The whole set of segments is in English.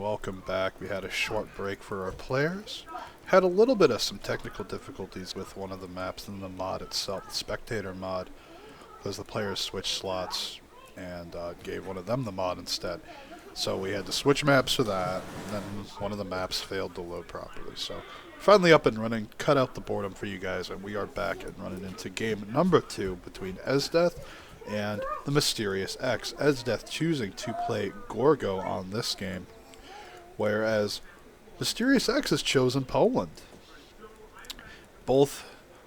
welcome back. We had a short break for our players. Had a little bit of some technical difficulties with one of the maps and the mod itself, the spectator mod, because the players switched slots and gave one of them the mod instead. So we had to switch maps for that, and then one of the maps failed to load properly. So finally up and running, cut out the boredom for you guys, and we are back and running into game number 2 between Esdeath and TheMysteriousX. Esdeath choosing to play Gorgo on this game, whereas MysteriousX has chosen Poland. Both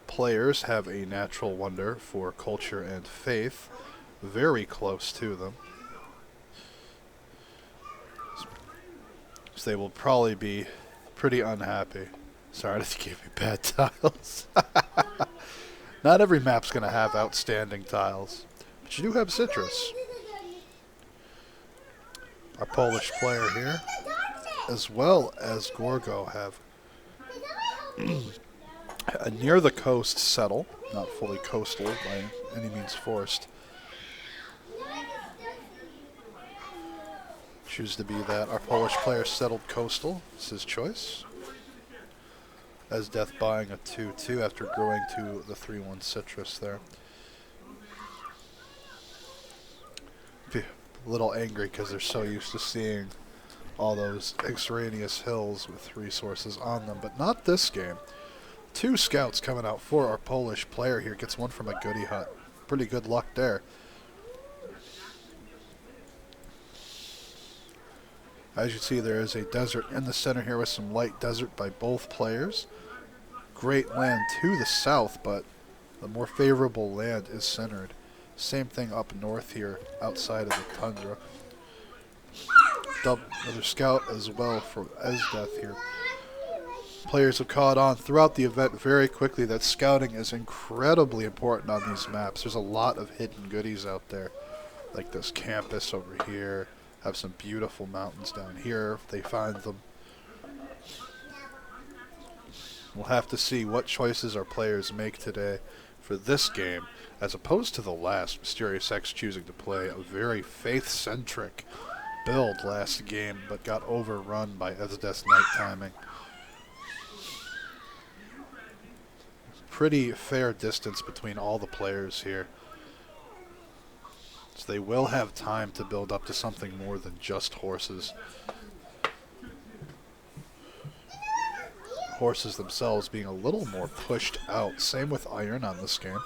players have a natural wonder for culture and faith, very close to them. So they will probably be pretty unhappy. Sorry, that gave me bad tiles. Not every map's going to have outstanding tiles, but you do have citrus. Our Polish player here, as well as Gorgo, have a near the coast settle, not fully coastal by any means forced. Choose to be that. Our Polish player settled coastal. It's his choice. Esdeath buying a 2-2 after growing to the 3-1 citrus there. Be a little angry because they're so used to seeing all those extraneous hills with resources on them, but not this game. 2 scouts coming out for our Polish player here. Gets one from a goodie hut. Pretty good luck there. As you see, there is a desert in the center here with some light desert by both players. Great land to the south, but the more favorable land is centered. Same thing up north here, outside of the tundra. Another scout as well for Esdeath here. Players have caught on throughout the event very quickly that scouting is incredibly important on these maps. There's a lot of hidden goodies out there, like this campus over here. Have some beautiful mountains down here if they find them. We'll have to see what choices our players make today for this game, as opposed to the last. MysteriousX choosing to play a very faith-centric build last game, but got overrun by Esdeath's night timing. Pretty fair distance between all the players here. So they will have time to build up to something more than just horses. Horses themselves being a little more pushed out. Same with iron on this game.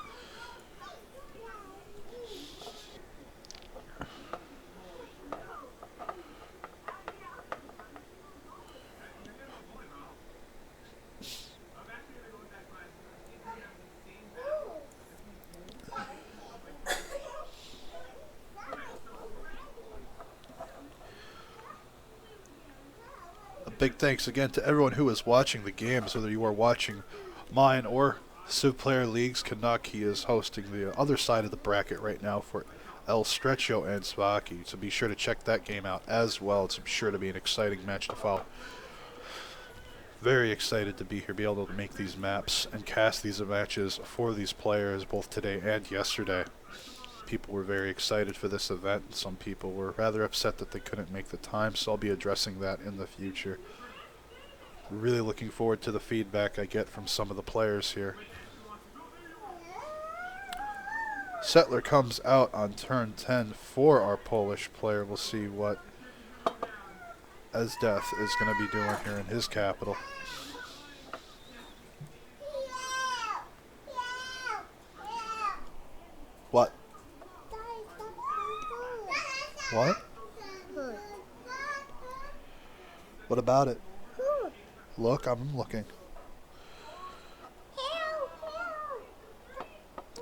Big thanks again to everyone who is watching the games, whether you are watching mine or Civ Player League's Canuck. He is hosting the other side of the bracket right now for El Stretcho and Svaki, so be sure to check that game out as well. It's sure to be an exciting match to follow. Very excited to be here, be able to make these maps and cast these matches for these players both today and yesterday. People were very excited for this event, and some people were rather upset that they couldn't make the time, so I'll be addressing that in the future. Really looking forward to the feedback I get from some of the players here. Settler comes out on turn 10 for our Polish player. We'll see what Esdeath is going to be doing here in his capital. What? What? What about it? Look, I'm looking.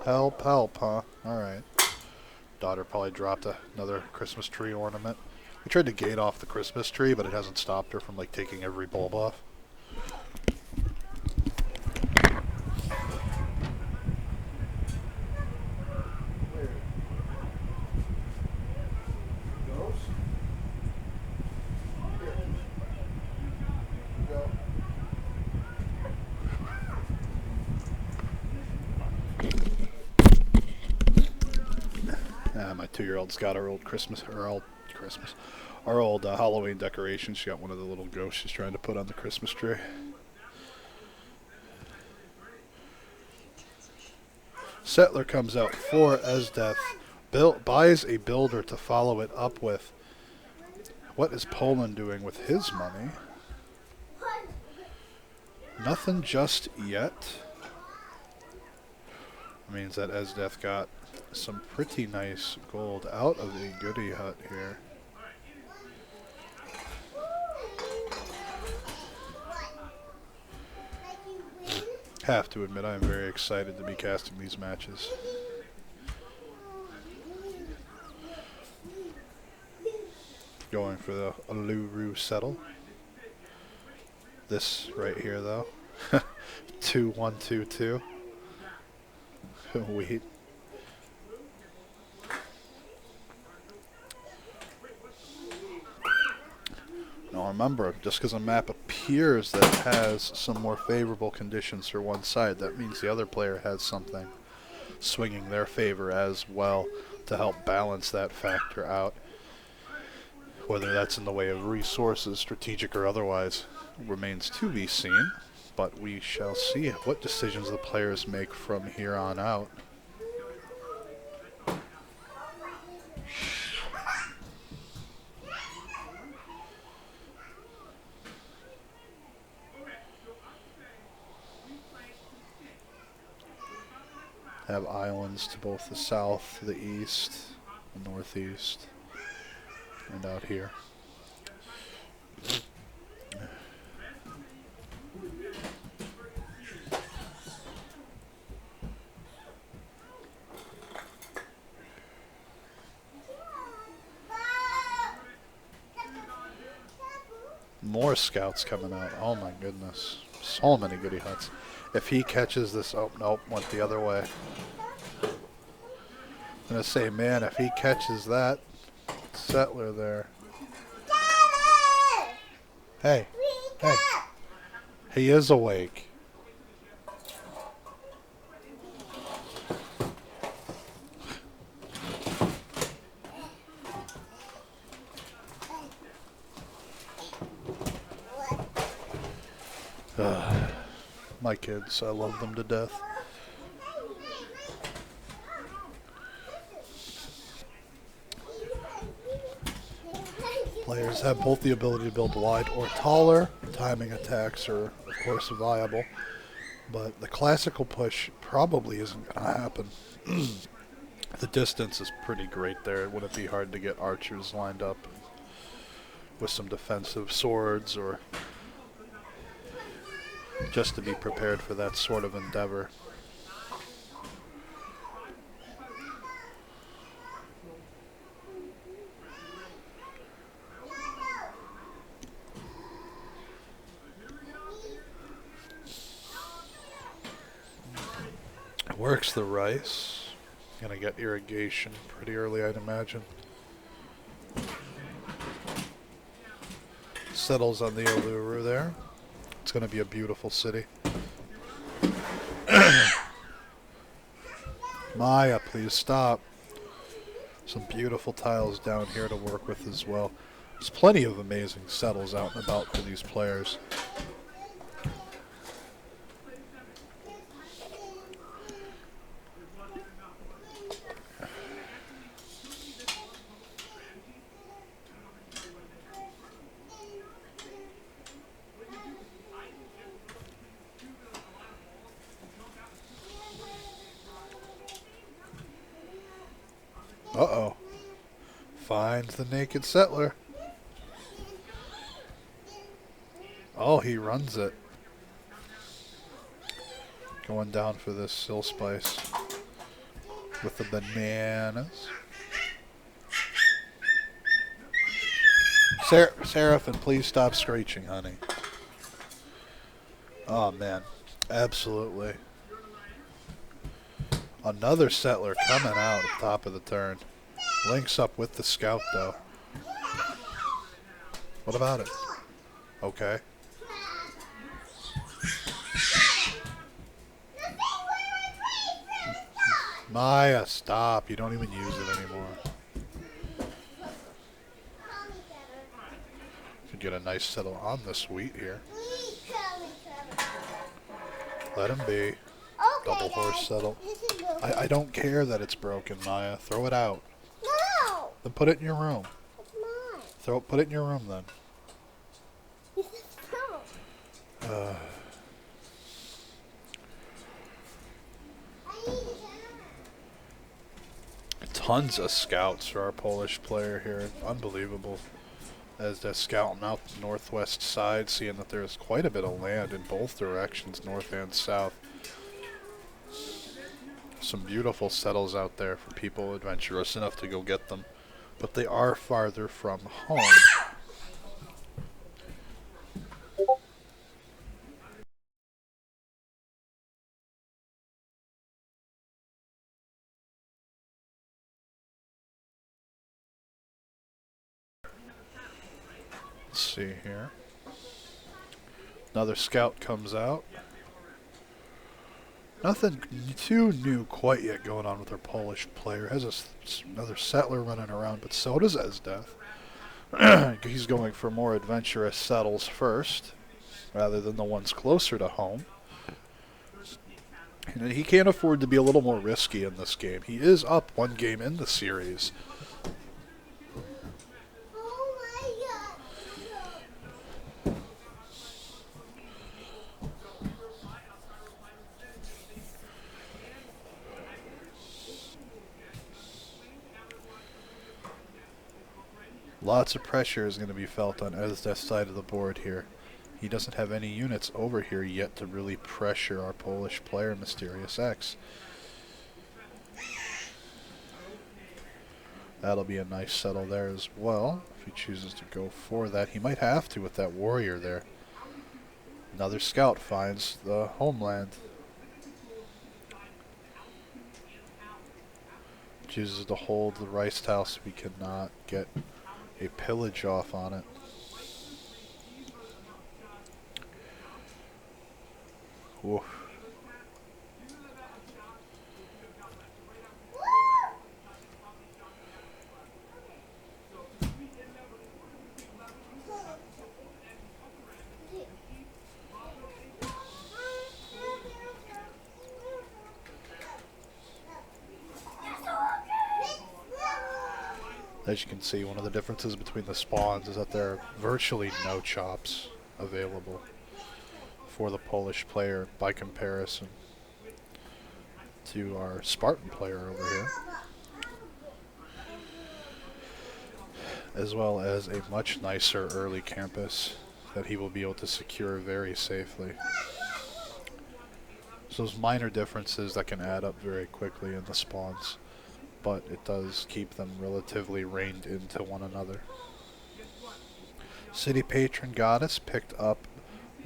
Help, help, huh? Alright. Daughter probably dropped another Christmas tree ornament. We tried to gate off the Christmas tree, but it hasn't stopped her from like taking every bulb off. My 2-year-old's got our old Christmas, Our old Halloween decoration. She got one of the little ghosts she's trying to put on the Christmas tree. Settler comes out for Esdeath. Buys a builder to follow it up with. What is Poland doing with his money? Nothing just yet. Means that Esdeath got some pretty nice gold out of a goodie hut here. Have to admit, I am very excited to be casting these matches. Going for the Luru settle. This right here, though. 2-1-2-2. Wait. Now remember, just because a map appears that has some more favorable conditions for one side, that means the other player has something swinging their favor as well to help balance that factor out. Whether that's in the way of resources, strategic or otherwise, remains to be seen. But we shall see what decisions the players make from here on out. Have islands to both the south, the east, the northeast, and out here. More scouts coming out. Oh my goodness. So many goodie huts. If he catches this... Oh, nope. Went the other way. I'm going to say, man, if he catches that settler there... Hey. Hey. He is awake. My kids, I love them to death. Players have both the ability to build wide or taller. Timing attacks are, of course, viable. But the classical push probably isn't going to happen. The distance is pretty great there. It wouldn't be hard to get archers lined up with some defensive swords or just to be prepared for that sort of endeavor. Works the rice. Gonna get irrigation pretty early, I'd imagine. Settles on the Uluru there. It's going to be a beautiful city. Maya, please stop. Some beautiful tiles down here to work with as well. There's plenty of amazing settles out and about for these players. Uh-oh. Finds the naked settler. Oh, he runs it. Going down for this sill spice with the bananas. Seraphin, please stop screeching, honey. Oh, man. Absolutely. Another settler coming out at the top of the turn. Links up with the scout, though. What about it? Okay. Maya, stop. You don't even use it anymore. Get a nice settle on this wheat here. Let him be. Double horse settle. I don't care that it's broken, Maya. Throw it out. No! Then put it in your room. It's mine. Put it in your room then. No. Tons of scouts for our Polish player here. Unbelievable. As they're scouting out the northwest side, seeing that there's quite a bit of land in both directions, north and south. Some beautiful settles out there for people adventurous enough to go get them, but they are farther from home. Let's see here. Another scout comes out. Nothing too new quite yet going on with our Polish player. Has another settler running around, but so does Esdeath. He's going for more adventurous settles first, rather than the ones closer to home. And he can't afford to be a little more risky in this game. He is up one game in the series. Lots of pressure is going to be felt on Esdeath's side of the board here. He doesn't have any units over here yet to really pressure our Polish player, MysteriousX. That'll be a nice settle there as well. If he chooses to go for that, he might have to with that warrior there. Another scout finds the homeland. Chooses to hold the rice tile so we cannot get a pillage off on it. Oof. As you can see, one of the differences between the spawns is that there are virtually no chops available for the Polish player by comparison to our Spartan player over here, as well as a much nicer early campus that he will be able to secure very safely. So those minor differences that can add up very quickly in the spawns, but it does keep them relatively reined into one another. City Patron Goddess picked up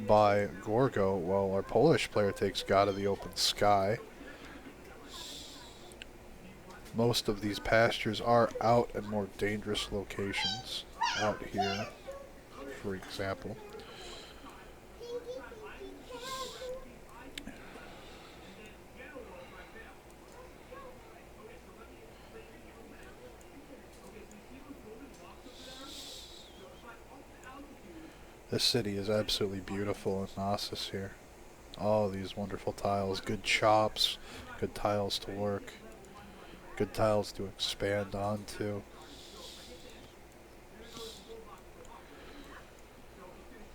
by Gorgo, while our Polish player takes God of the Open Sky. Most of these pastures are out in more dangerous locations. Out here, for example. This city is absolutely beautiful in Knossos here. All these wonderful tiles, good chops, good tiles to work, good tiles to expand onto.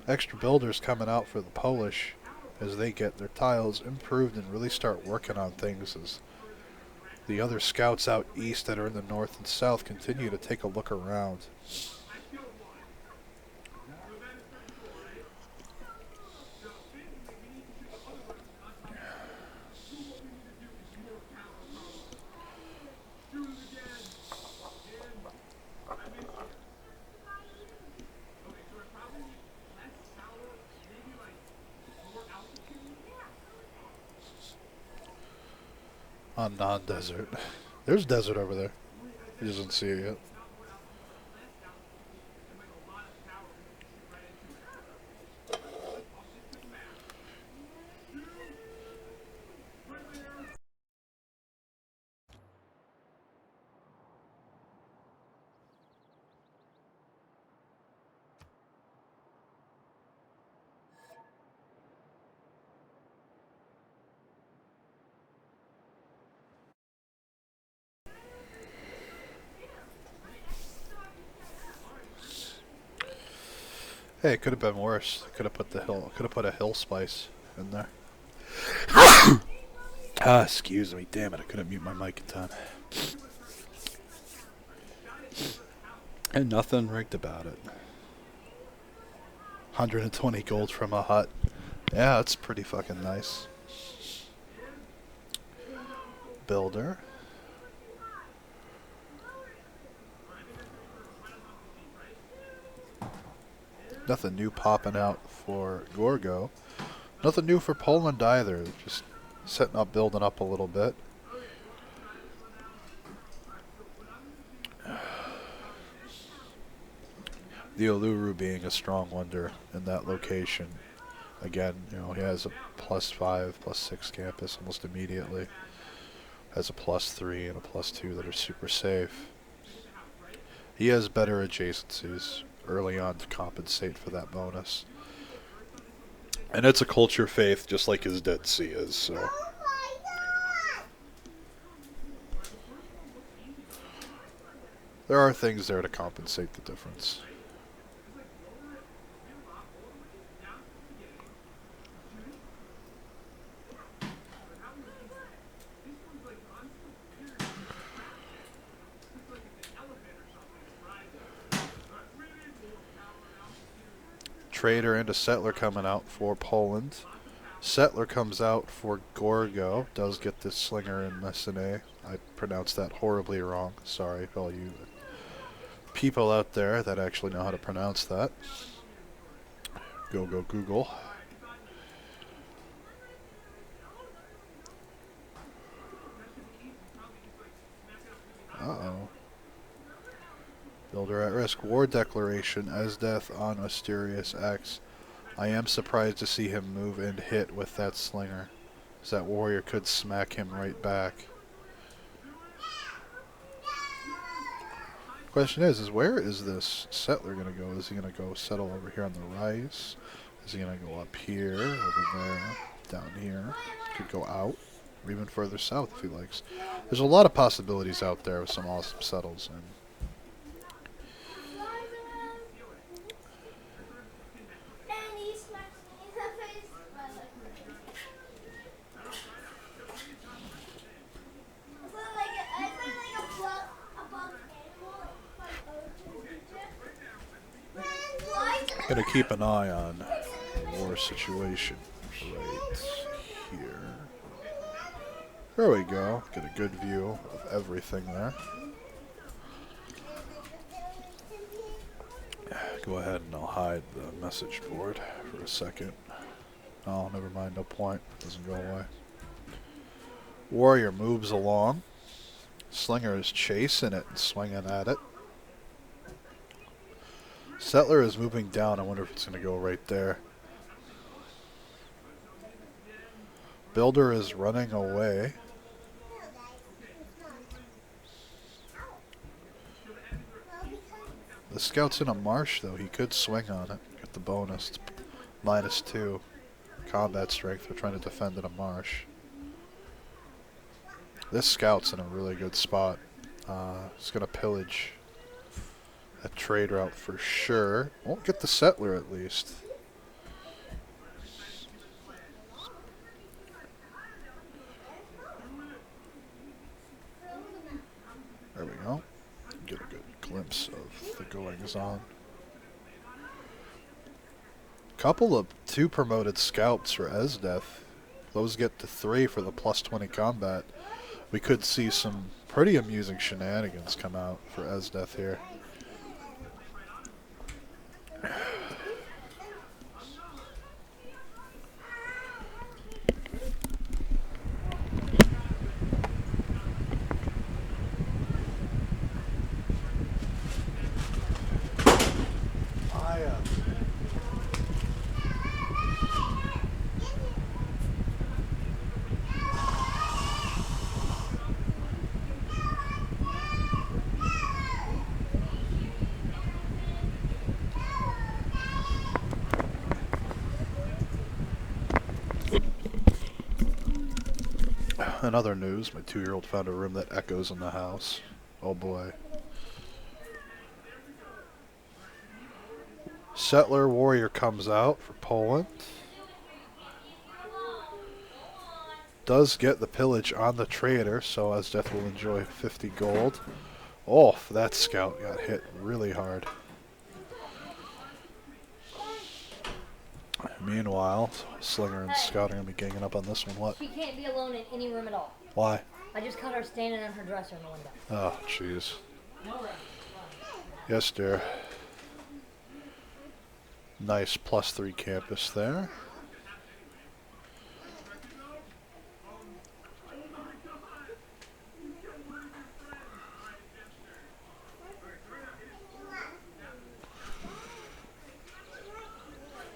Extra builders coming out for the Polish as they get their tiles improved and really start working on things as the other scouts out east that are in the north and south continue to take a look around. On non-desert. There's desert over there. He doesn't see it yet. Hey, it could have been worse. Could have put a hill spice in there. Ah, excuse me. Damn it, I couldn't mute my mic in time. And nothing rigged about it. 120 gold from a hut. Yeah, that's pretty fucking nice. Builder. Nothing new popping out for Gorgo. Nothing new for Poland either. Just setting up, building up a little bit. The Uluru being a strong wonder in that location. Again, you know, he has a +5, +6 campus almost immediately. Has a +3 and a +2 that are super safe. He has better adjacencies early on to compensate for that bonus. And it's a culture faith just like his Dead Sea is, so. There are things there to compensate the difference. Trader and a settler coming out for Poland. Settler comes out for Gorgo. Does get this slinger in Messine. I pronounced that horribly wrong. Sorry for all you people out there that actually know how to pronounce that. Go Google. Uh-oh. Builder at risk. War declaration. Esdeath on TheMysteriousX. I am surprised to see him move and hit with that slinger, as that warrior could smack him right back. Question is where is this settler going to go? Is he going to go settle over here on the rice? Is he going to go up here, over there, down here? Could go out, or even further south if he likes. There's a lot of possibilities out there with some awesome settles. And gonna keep an eye on the war situation right here. There we go. Get a good view of everything there. Go ahead and I'll hide the message board for a second. Oh, never mind. No point. Doesn't go away. Warrior moves along. Slinger is chasing it and swinging at it. Settler is moving down. I wonder if it's going to go right there. Builder is running away. The scout's in a marsh, though. He could swing on it. Get the bonus. It's -2 combat strength. We're trying to defend in a marsh. This scout's in a really good spot. He's going to pillage a trade route for sure. Won't get the settler at least. There we go. Get a good glimpse of the goings on. Couple of 2 promoted scouts for Esdeath. Those get to 3 for the +20 combat. We could see some pretty amusing shenanigans come out for Esdeath here. In other news, my 2-year-old found a room that echoes in the house. Oh boy. Settler Warrior comes out for Poland. Does get the pillage on the trader, so Esdeath will enjoy 50 gold. Oh, that scout got hit really hard. Meanwhile, Slinger and Scout are going to be ganging up on this one. What? She can't be alone in any room at all. Why? I just caught her standing on her dresser in the window. Oh, jeez. Yes, dear. Nice +3 campus there.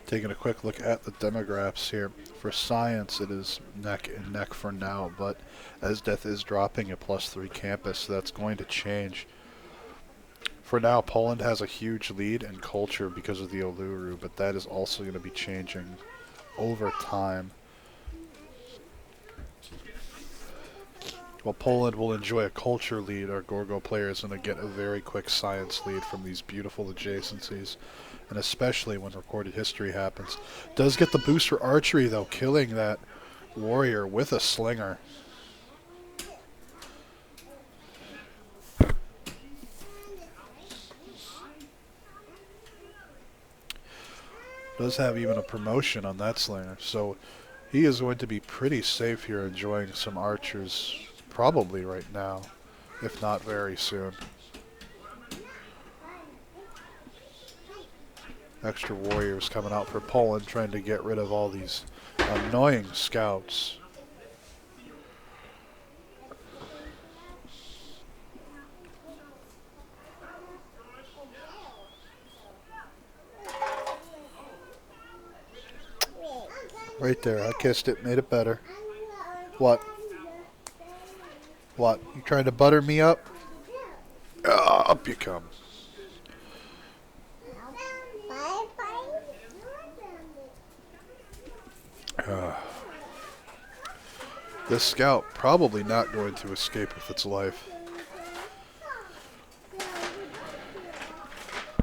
Taking a quick look at the demographics here. For science, it is neck and neck for now, but Esdeath is dropping a +3 campus, so that's going to change. For now, Poland has a huge lead in culture because of the Uluru, but that is also going to be changing over time. While Poland will enjoy a culture lead, our Gorgo player is going to get a very quick science lead from these beautiful adjacencies, and especially when recorded history happens. Does get the boost for archery, though, killing that warrior with a slinger. Does have even a promotion on that slinger, so he is going to be pretty safe here, enjoying some archers probably right now, if not very soon. Extra warriors coming out for Poland, trying to get rid of all these annoying scouts. Right there, I kissed it, made it better. What? What? You trying to butter me up? Up you come. This scout probably not going to escape with its life.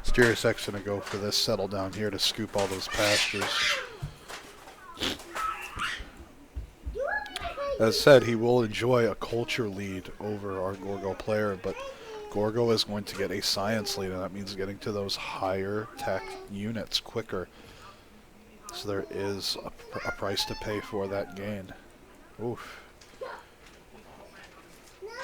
MysteriousX going to go for this, settle down here to scoop all those pastures. As said, he will enjoy a culture lead over our Gorgo player, but Gorgo is going to get a science lead, and that means getting to those higher tech units quicker. So there is a price to pay for that gain. Oof.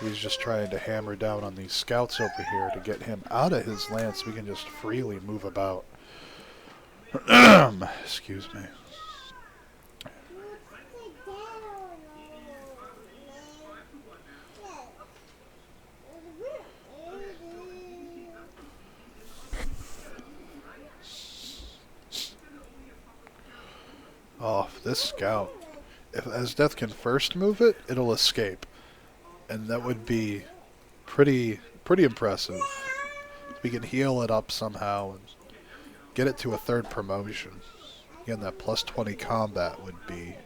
He's just trying to hammer down on these scouts over here to get him out of his land so we can just freely move about. Excuse me. Oh, this scout. If Esdeath can first move it, it'll escape. And that would be pretty impressive. We can heal it up somehow and get it to a third promotion. Again, that +20 combat would be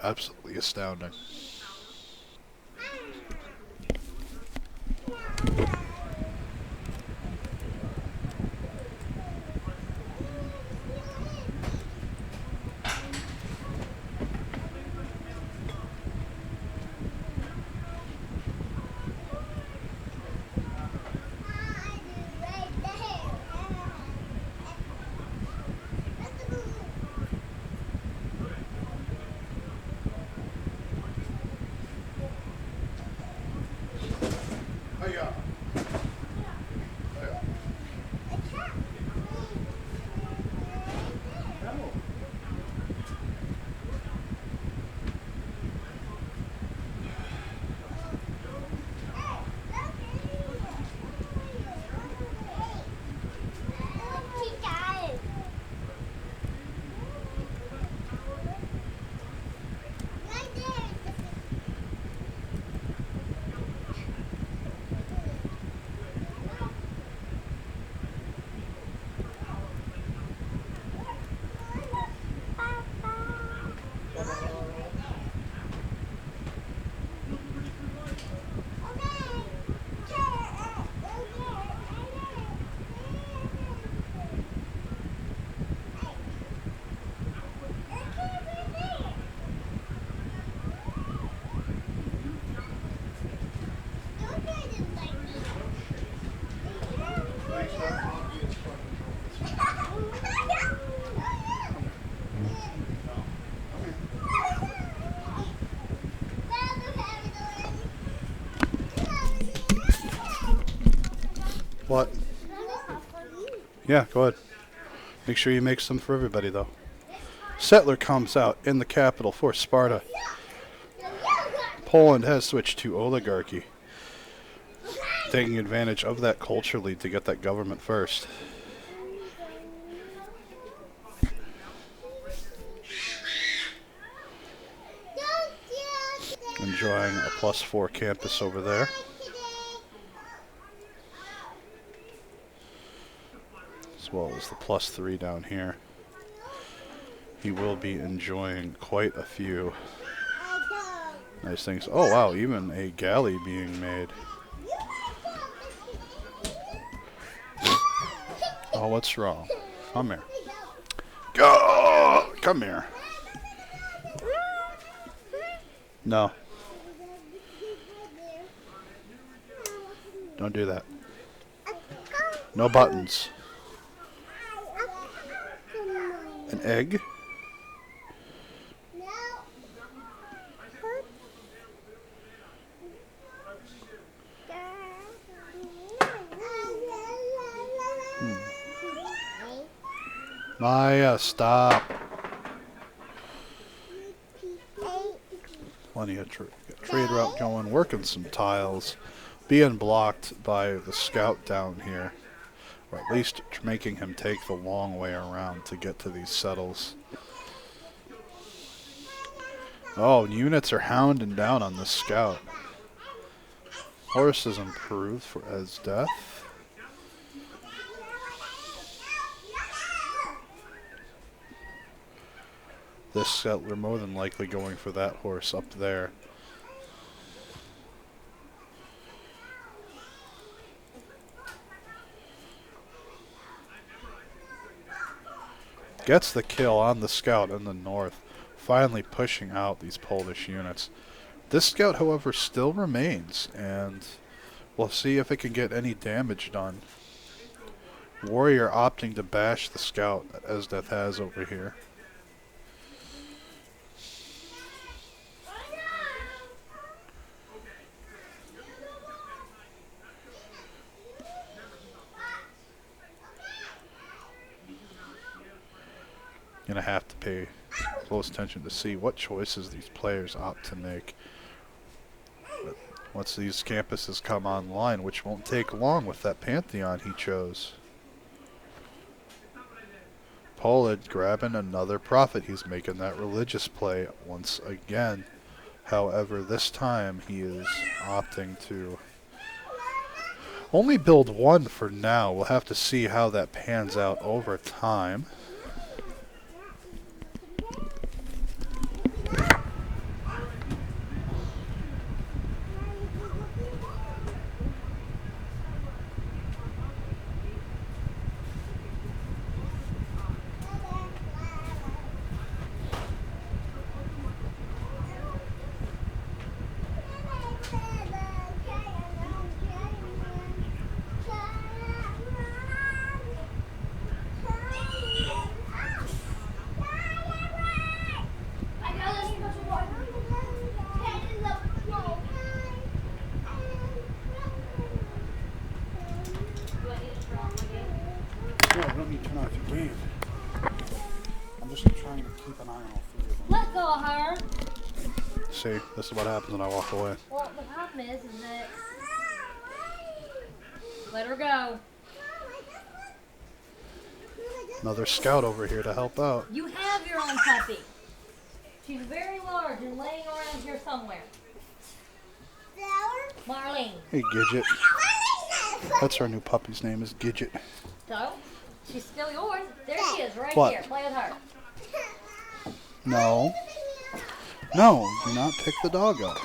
absolutely astounding. Yeah, go ahead. Make sure you make some for everybody, though. Settler comes out in the capital for Sparta. Poland has switched to oligarchy, taking advantage of that culturally to get that government first. Enjoying a +4 campus over there. As well as the +3 down here. He will be enjoying quite a few nice things. Oh wow, even a galley being made. Oh, what's wrong? Come here. Go! Come here. No. Don't do that. No buttons. An egg? Maya, stop. Plenty of trade route going, working some tiles. Being blocked by the scout down here. Or at least making him take the long way around to get to these settles. Oh, units are hounding down on the scout. Horse is improved for Esdeath. This settler more than likely going for that horse up there. Gets the kill on the scout in the north, finally pushing out these Polish units. This scout, however, still remains, and we'll see if it can get any damage done. Warrior opting to bash the scout that Esdeath has over here. Gonna have to pay close attention to see what choices these players opt to make. But once these campuses come online, which won't take long with that Pantheon he chose. Poland grabbing another prophet. He's making that religious play once again. However, this time he is opting to only build one for now. We'll have to see how that pans out over time. No, I don't need to turn off your game. I'm just trying to keep an eye on all three of them. Let go of her. See, this is what happens when I walk away. Well, the problem is that let her go. Another scout over here to help out. You have your own puppy. She's very large and laying around here somewhere. Marlene. Hey, Gidget. That's our new puppy's name, is Gidget. So, she's still yours. There she is, right What? here. Play with her. No. No, do not pick the dog up.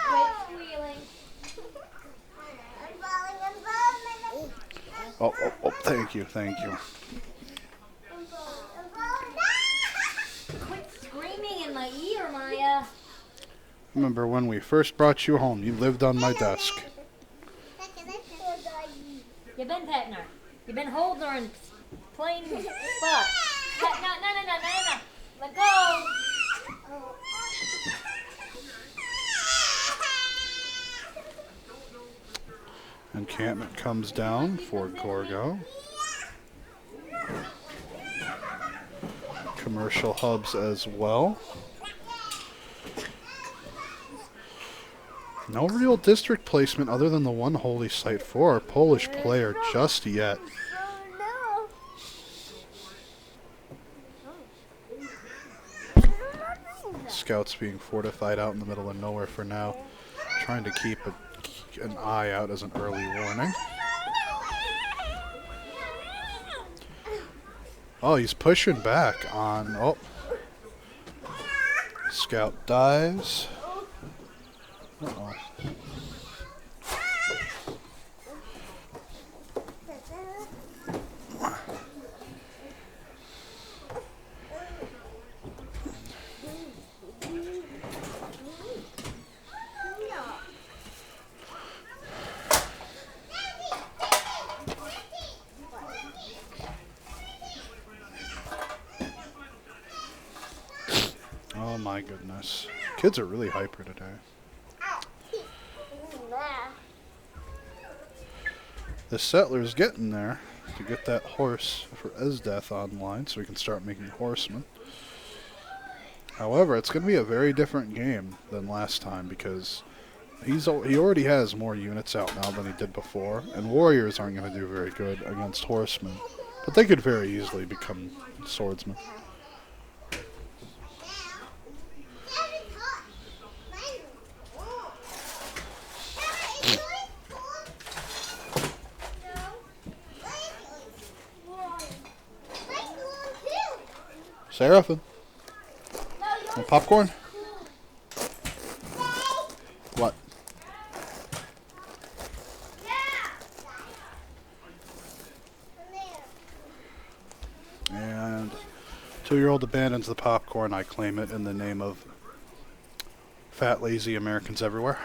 Quit squealing. Oh, thank you, thank you. Quit screaming in my ear, Maya. Remember when we first brought you home, you lived on my desk. You've been petting her. You've been holding her and playing spot. No. Let go. Encampment comes down for Gorgo. commercial hubs as well. No real district placement other than the one holy site for our Polish player just yet. Scouts being fortified out in the middle of nowhere for now. Trying to keep an eye out as an early warning. Oh, he's pushing back on... Oh. Scout dies. Uh-oh. Oh my goodness. Kids are really hyper today. The settler's getting there to get that horse for Esdeath online so we can start making horsemen. However, it's going to be a very different game than last time because he already has more units out now than he did before, and warriors aren't going to do very good against horsemen, but they could very easily become swordsmen. Seraphim. Want popcorn? What? And 2-year-old abandons the popcorn. I claim it in the name of fat, lazy Americans everywhere.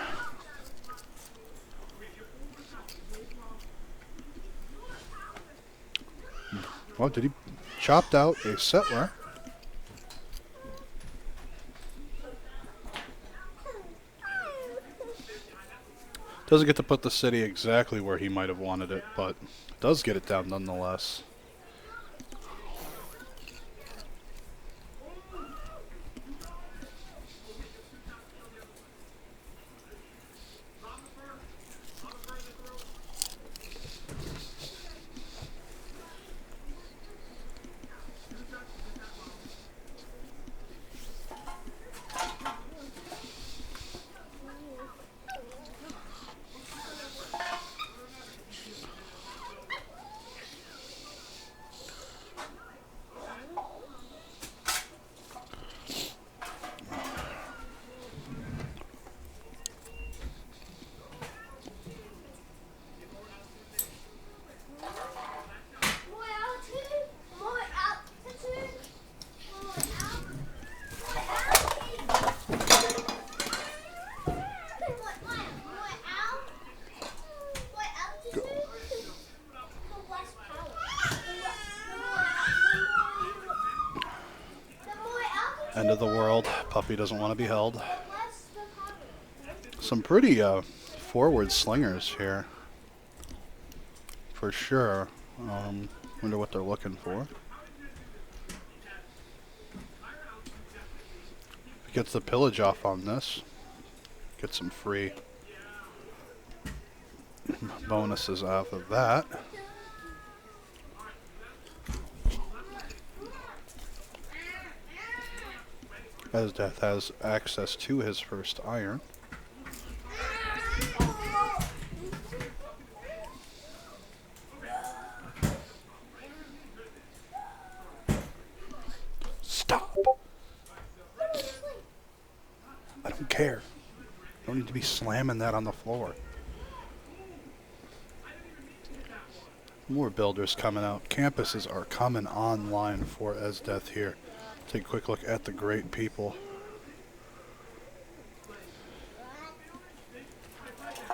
Well, did he chopped out a settler? Doesn't get to put the city exactly where he might have wanted it, but does get it down nonetheless. End of the world. Puppy doesn't want to be held. Some pretty forward slingers here. For sure. Wonder what they're looking for. Gets the pillage off on this. Get some free bonuses off of that. Esdeath has access to his first iron. Stop! I don't care. You don't need to be slamming that on the floor. More builders coming out. Campuses are coming online for Esdeath here. Take a quick look at the great people.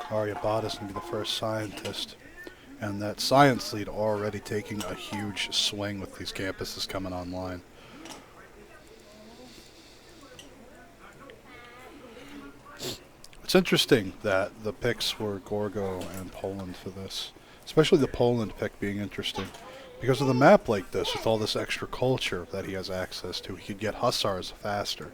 Aryabhata is going to be the first scientist. And that science lead already taking a huge swing with these campuses coming online. It's interesting that the picks were Gorgo and Poland for this. Especially the Poland pick being interesting. Because of the map like this, with all this extra culture that he has access to, he could get hussars faster.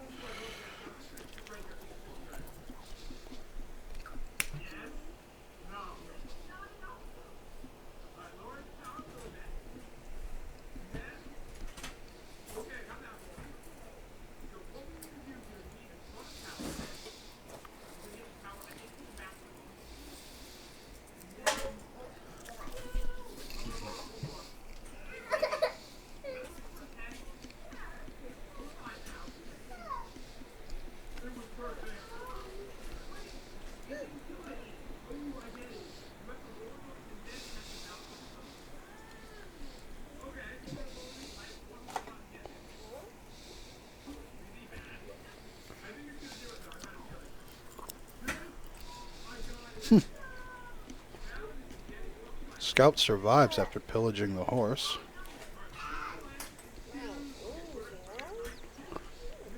Scout survives after pillaging the horse.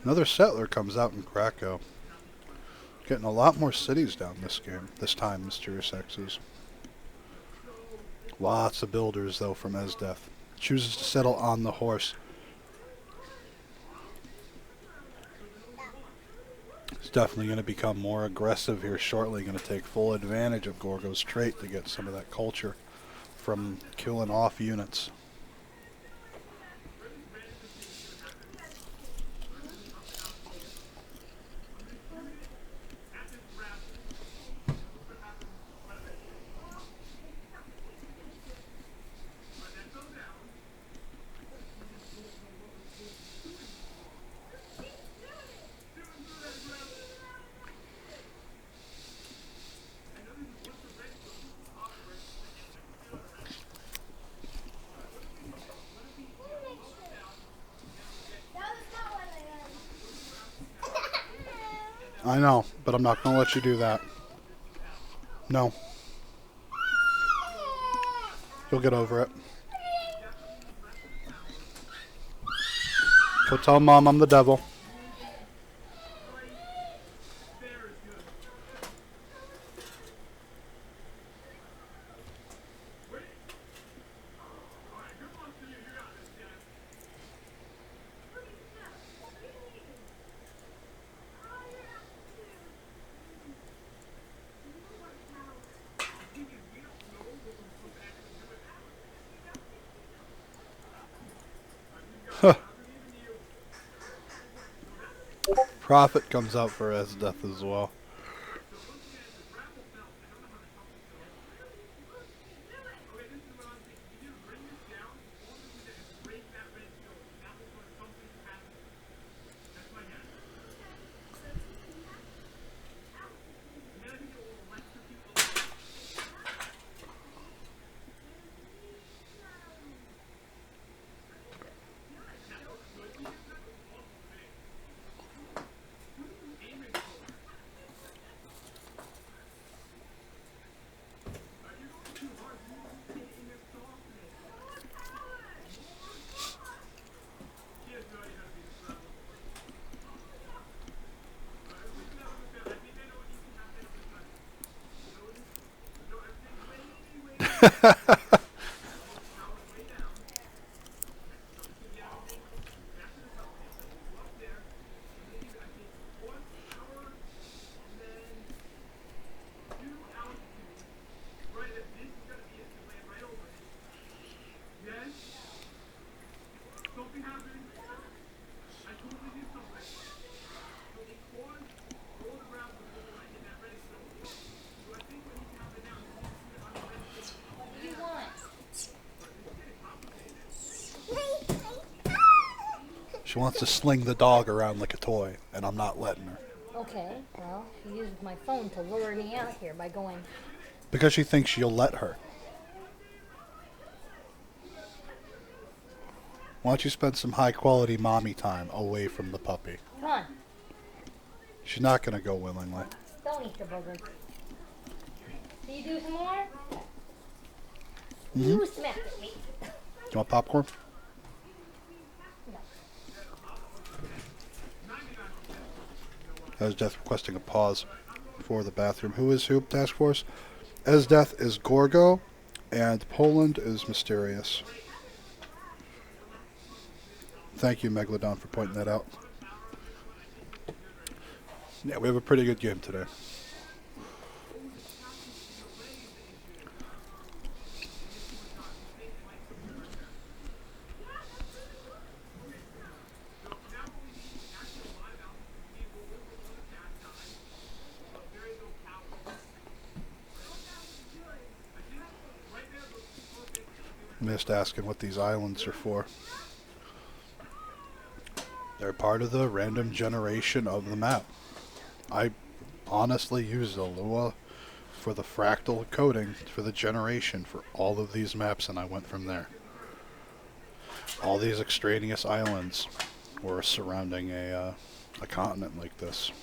Another settler comes out in Krakow. Getting a lot more cities down this game, this time, MysteriousX's. Lots of builders, though, from Esdeath. Chooses to settle on the horse. He's definitely going to become more aggressive here shortly. Going to take full advantage of Gorgo's trait to get some of that culture from killing off units. I know, but I'm not going to let you do that. No. You'll get over it. Go tell Mom I'm the devil. Prophet comes out for Esdeath as well. She wants to sling the dog around like a toy, and I'm not letting her. Okay, well, she used my phone to lure me out here by going... Because she thinks you'll let her. Why don't you spend some high-quality mommy time away from the puppy? Come on. She's not going to go willingly. Don't eat the boogers. Can you do some more? Mm-hmm. You smacked at me. Do you want popcorn? Esdeath requesting a pause for the bathroom. Who is who, Task Force? Esdeath is Gorgo, and Poland is Mysterious. Thank you, Megalodon, for pointing that out. Yeah, we have a pretty good game today. Missed asking what these islands are for. They're part of the random generation of the map. I honestly use the Lua for the fractal coding for the generation for all of these maps, and I went from there. All these extraneous islands were surrounding a continent like this.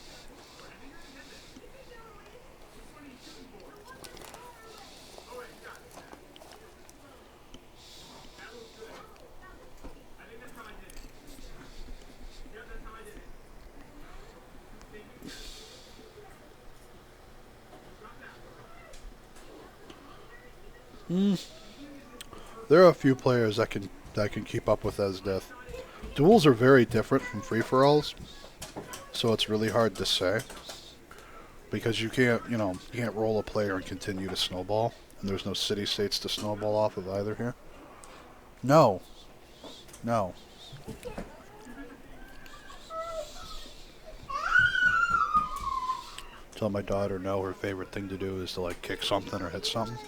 There are a few players that can keep up with Esdeath. Duels are very different from free-for-alls, so it's really hard to say because you can't roll a player and continue to snowball, and there's no city states to snowball off of either here. No. Tell my daughter no, her favorite thing to do is to like kick something or hit something.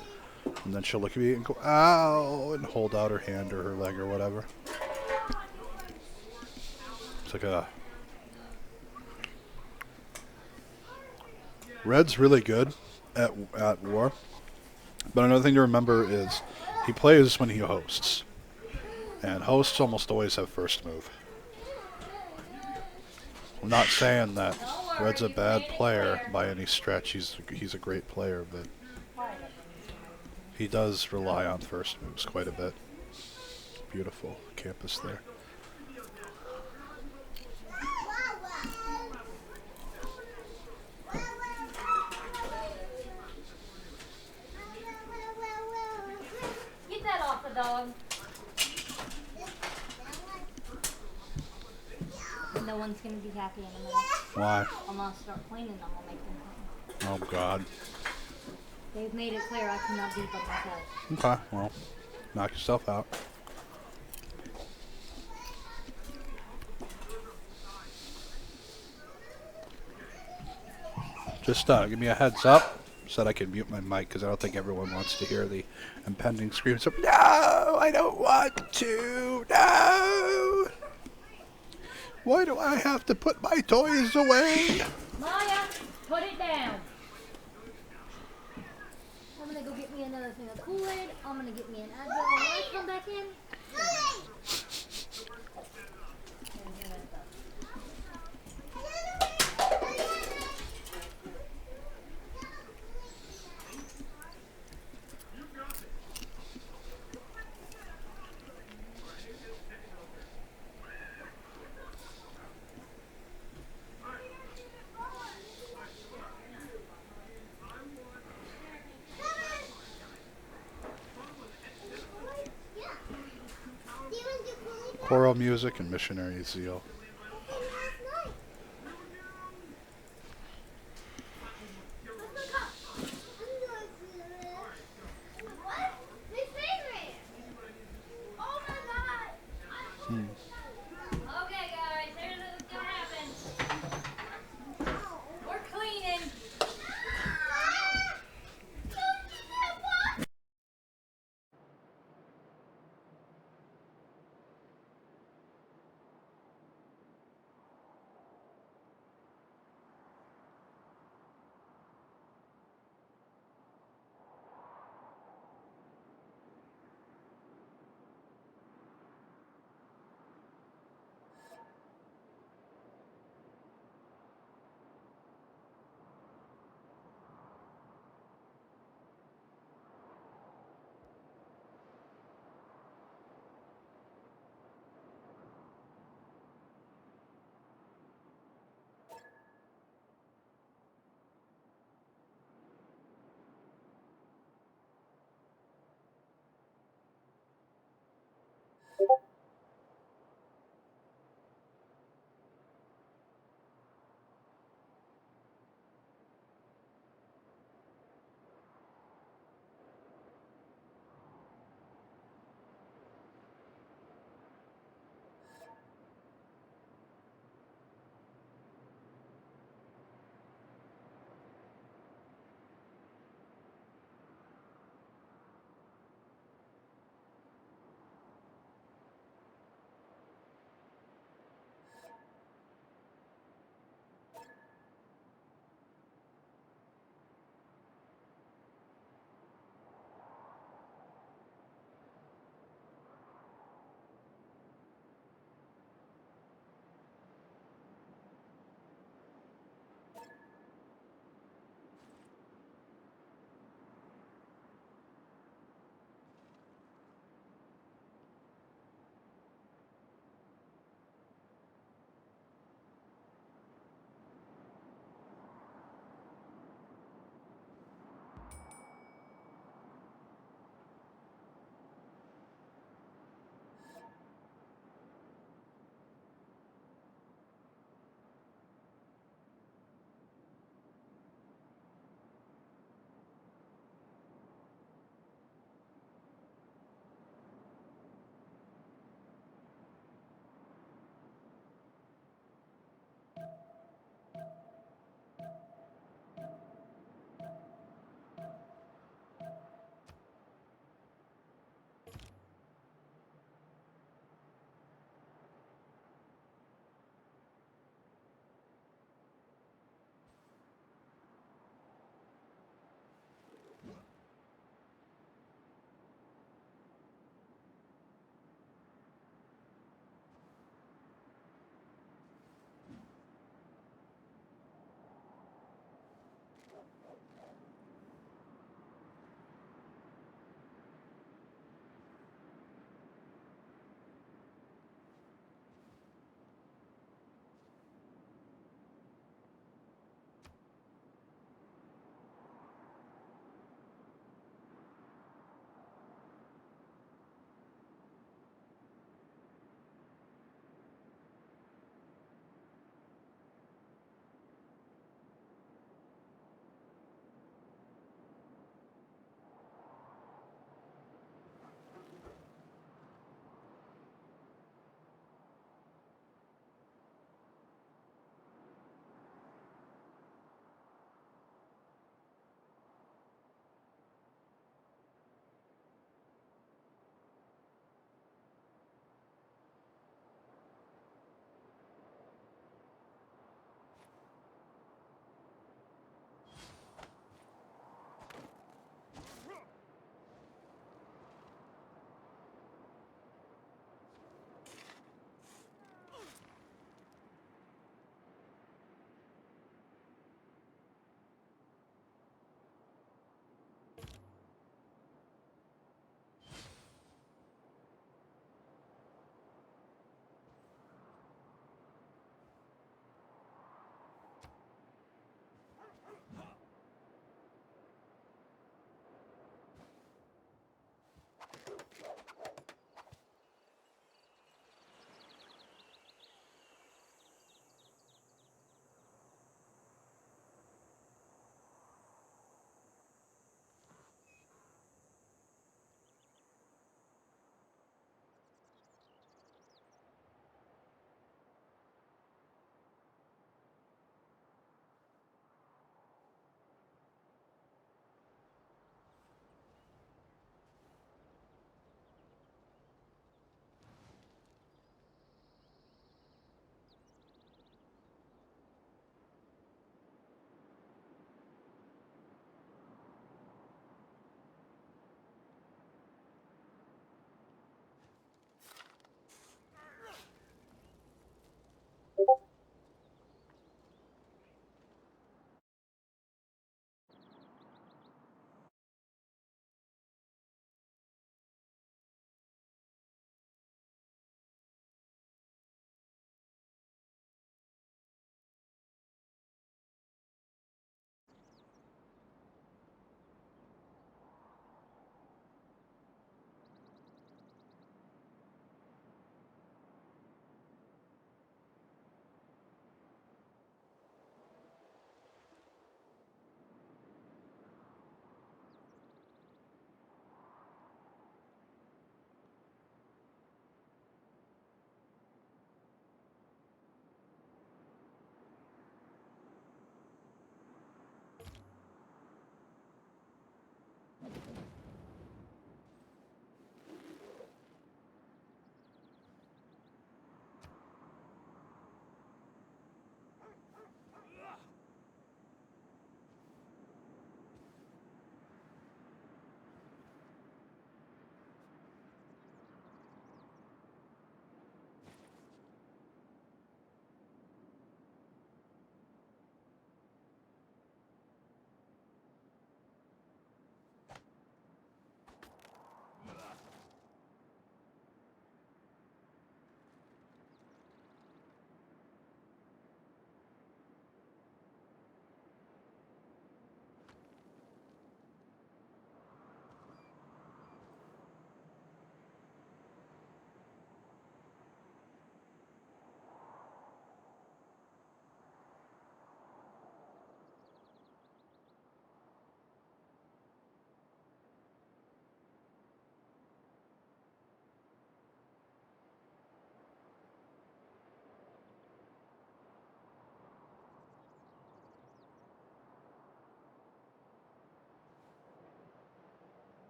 And then she'll look at me and go, ow, and hold out her hand or her leg or whatever. It's like a... Red's really good at war. But another thing to remember is he plays when he hosts. And hosts almost always have first move. I'm not saying that Red's a bad player by any stretch. He's a great player, but he does rely on first moves quite a bit. Beautiful campus there. Get that off the dog. No one's going to be happy in a minute. Why? I'm going to start cleaning them. I'll make them happy. Oh, God. They've made it clear I cannot beat up myself. Okay, well, knock yourself out. Just give me a heads up so that I can mute my mic because I don't think everyone wants to hear the impending screams of, no, I don't want to, no! Why do I have to put my toys away? Maya, put it down. I'm going to go get me another thing of Kool-Aid. I'm going to get me an Advil. When I come back in. Choral music and missionary zeal. Okay, guys, here's what's gonna happen. We're cleaning.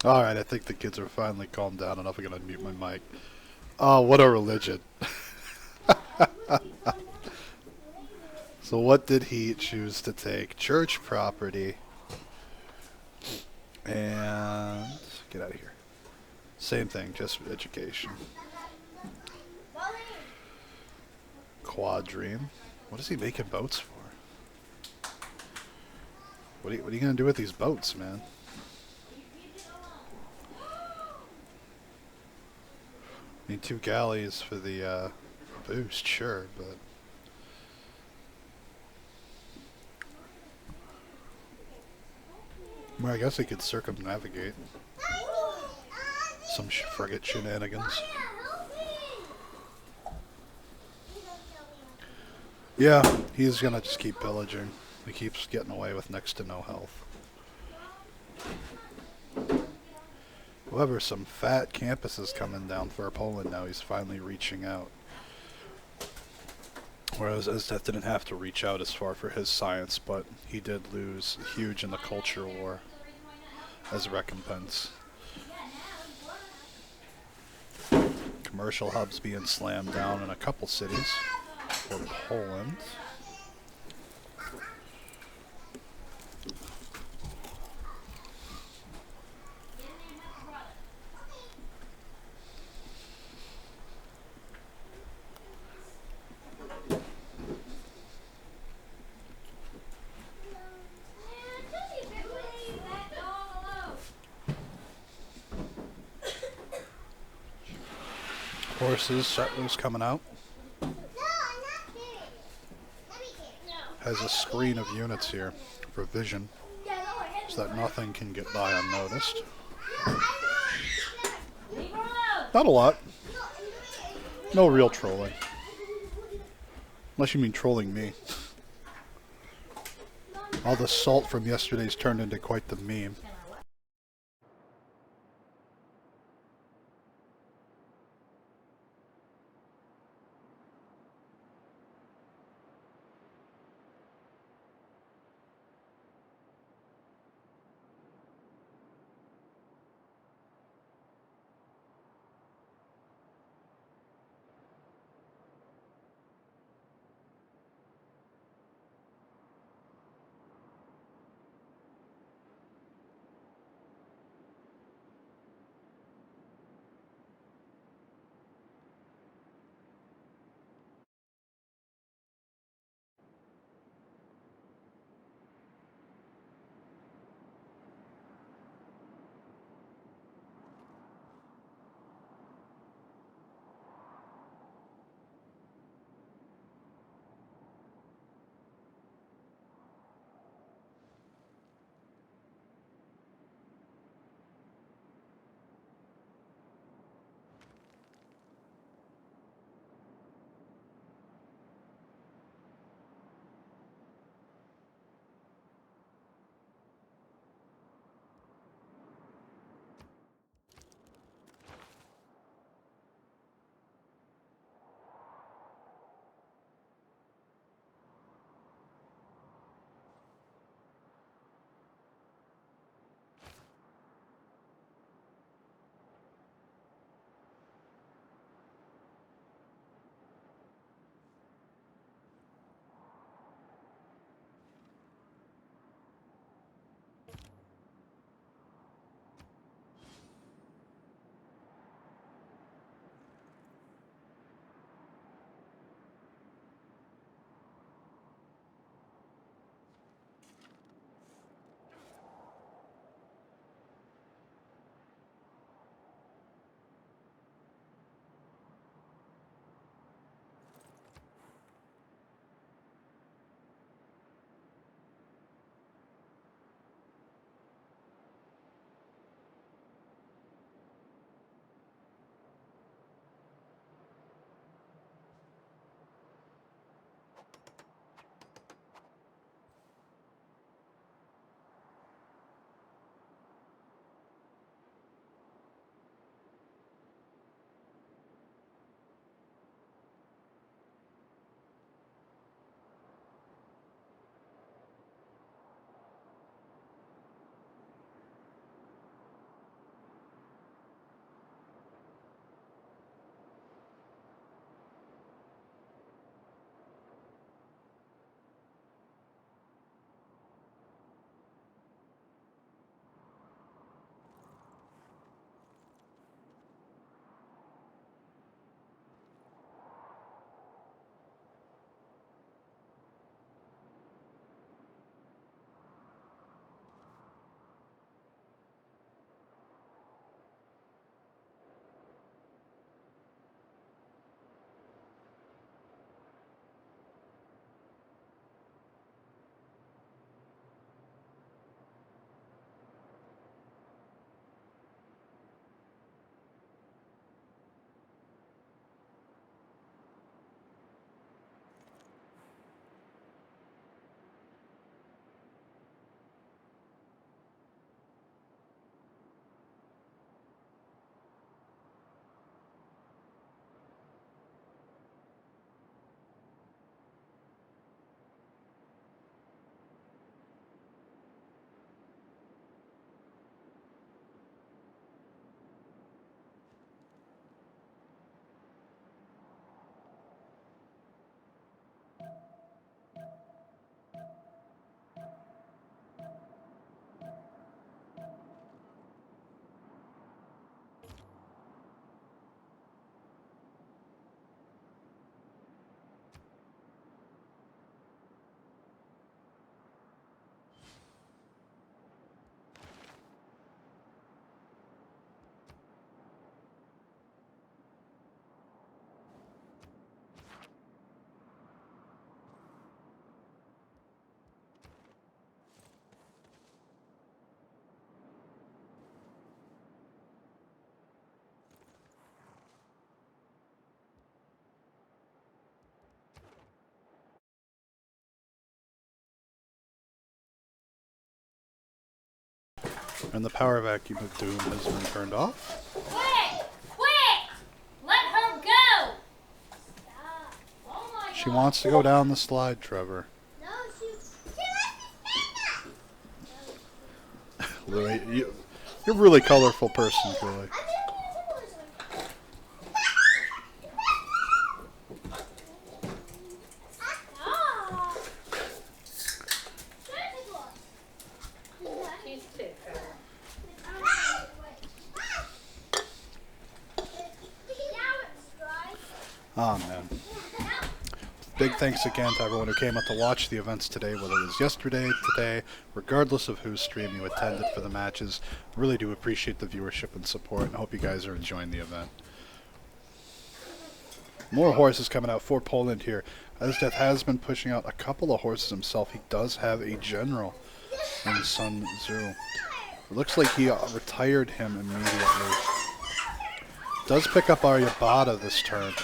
Alright, I think the kids are finally calmed down enough. I'm gonna mute my mic. Oh, what a religion. So what did he choose to take? Church property. And... get out of here. Same thing, just education. Quadreme. What is he making boats for? What are you gonna do with these boats, man? I mean, 2 galleys for the boost, sure, but... well, I guess he could circumnavigate. Some frigate shenanigans. Yeah, he's gonna just keep pillaging. He keeps getting away with next to no health. However, some fat campuses coming down for Poland now. He's finally reaching out. Whereas Esdeath didn't have to reach out as far for his science, but he did lose huge in the culture war as a recompense. Commercial hubs being slammed down in a couple cities for Poland. Horses, settlers coming out. Has a screen of units here for vision, so that nothing can get by unnoticed. Not a lot. No real trolling. Unless you mean trolling me. All the salt from yesterday's turned into quite the meme. And the power vacuum of doom has been turned off. Quick! Quick! Let her go! Oh my She God. wants to go down the slide, Trevor. No, she wants to stand up. Louis, you're a really colorful person, Louis. She's too. Oh, man. Big thanks again to everyone who came out to watch the events today, whether it was yesterday, today, regardless of whose stream you attended for the matches. Really do appreciate the viewership and support, and hope you guys are enjoying the event. More horses coming out for Poland here. Esdeath has been pushing out a couple of horses himself. He does have a general in Sun Tzu. It looks like he retired him immediately. Does pick up Aryabhata this turn.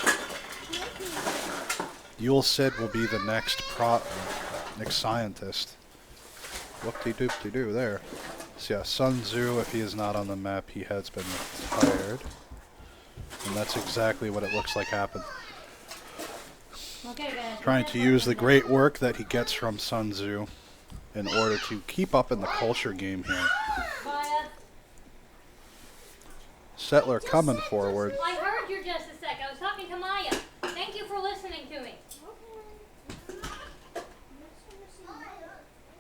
Yule Sid will be the next scientist. Whoop-de-doop-de-doo there. So yeah, Sun Tzu, if he is not on the map, he has been retired. And that's exactly what it looks like happened. Okay, guys. Trying to use the great work that he gets from Sun Tzu in order to keep up in the culture game here. Maya, Settler coming forward. I heard you just a sec. I was talking to Maya. Thank you for listening to me.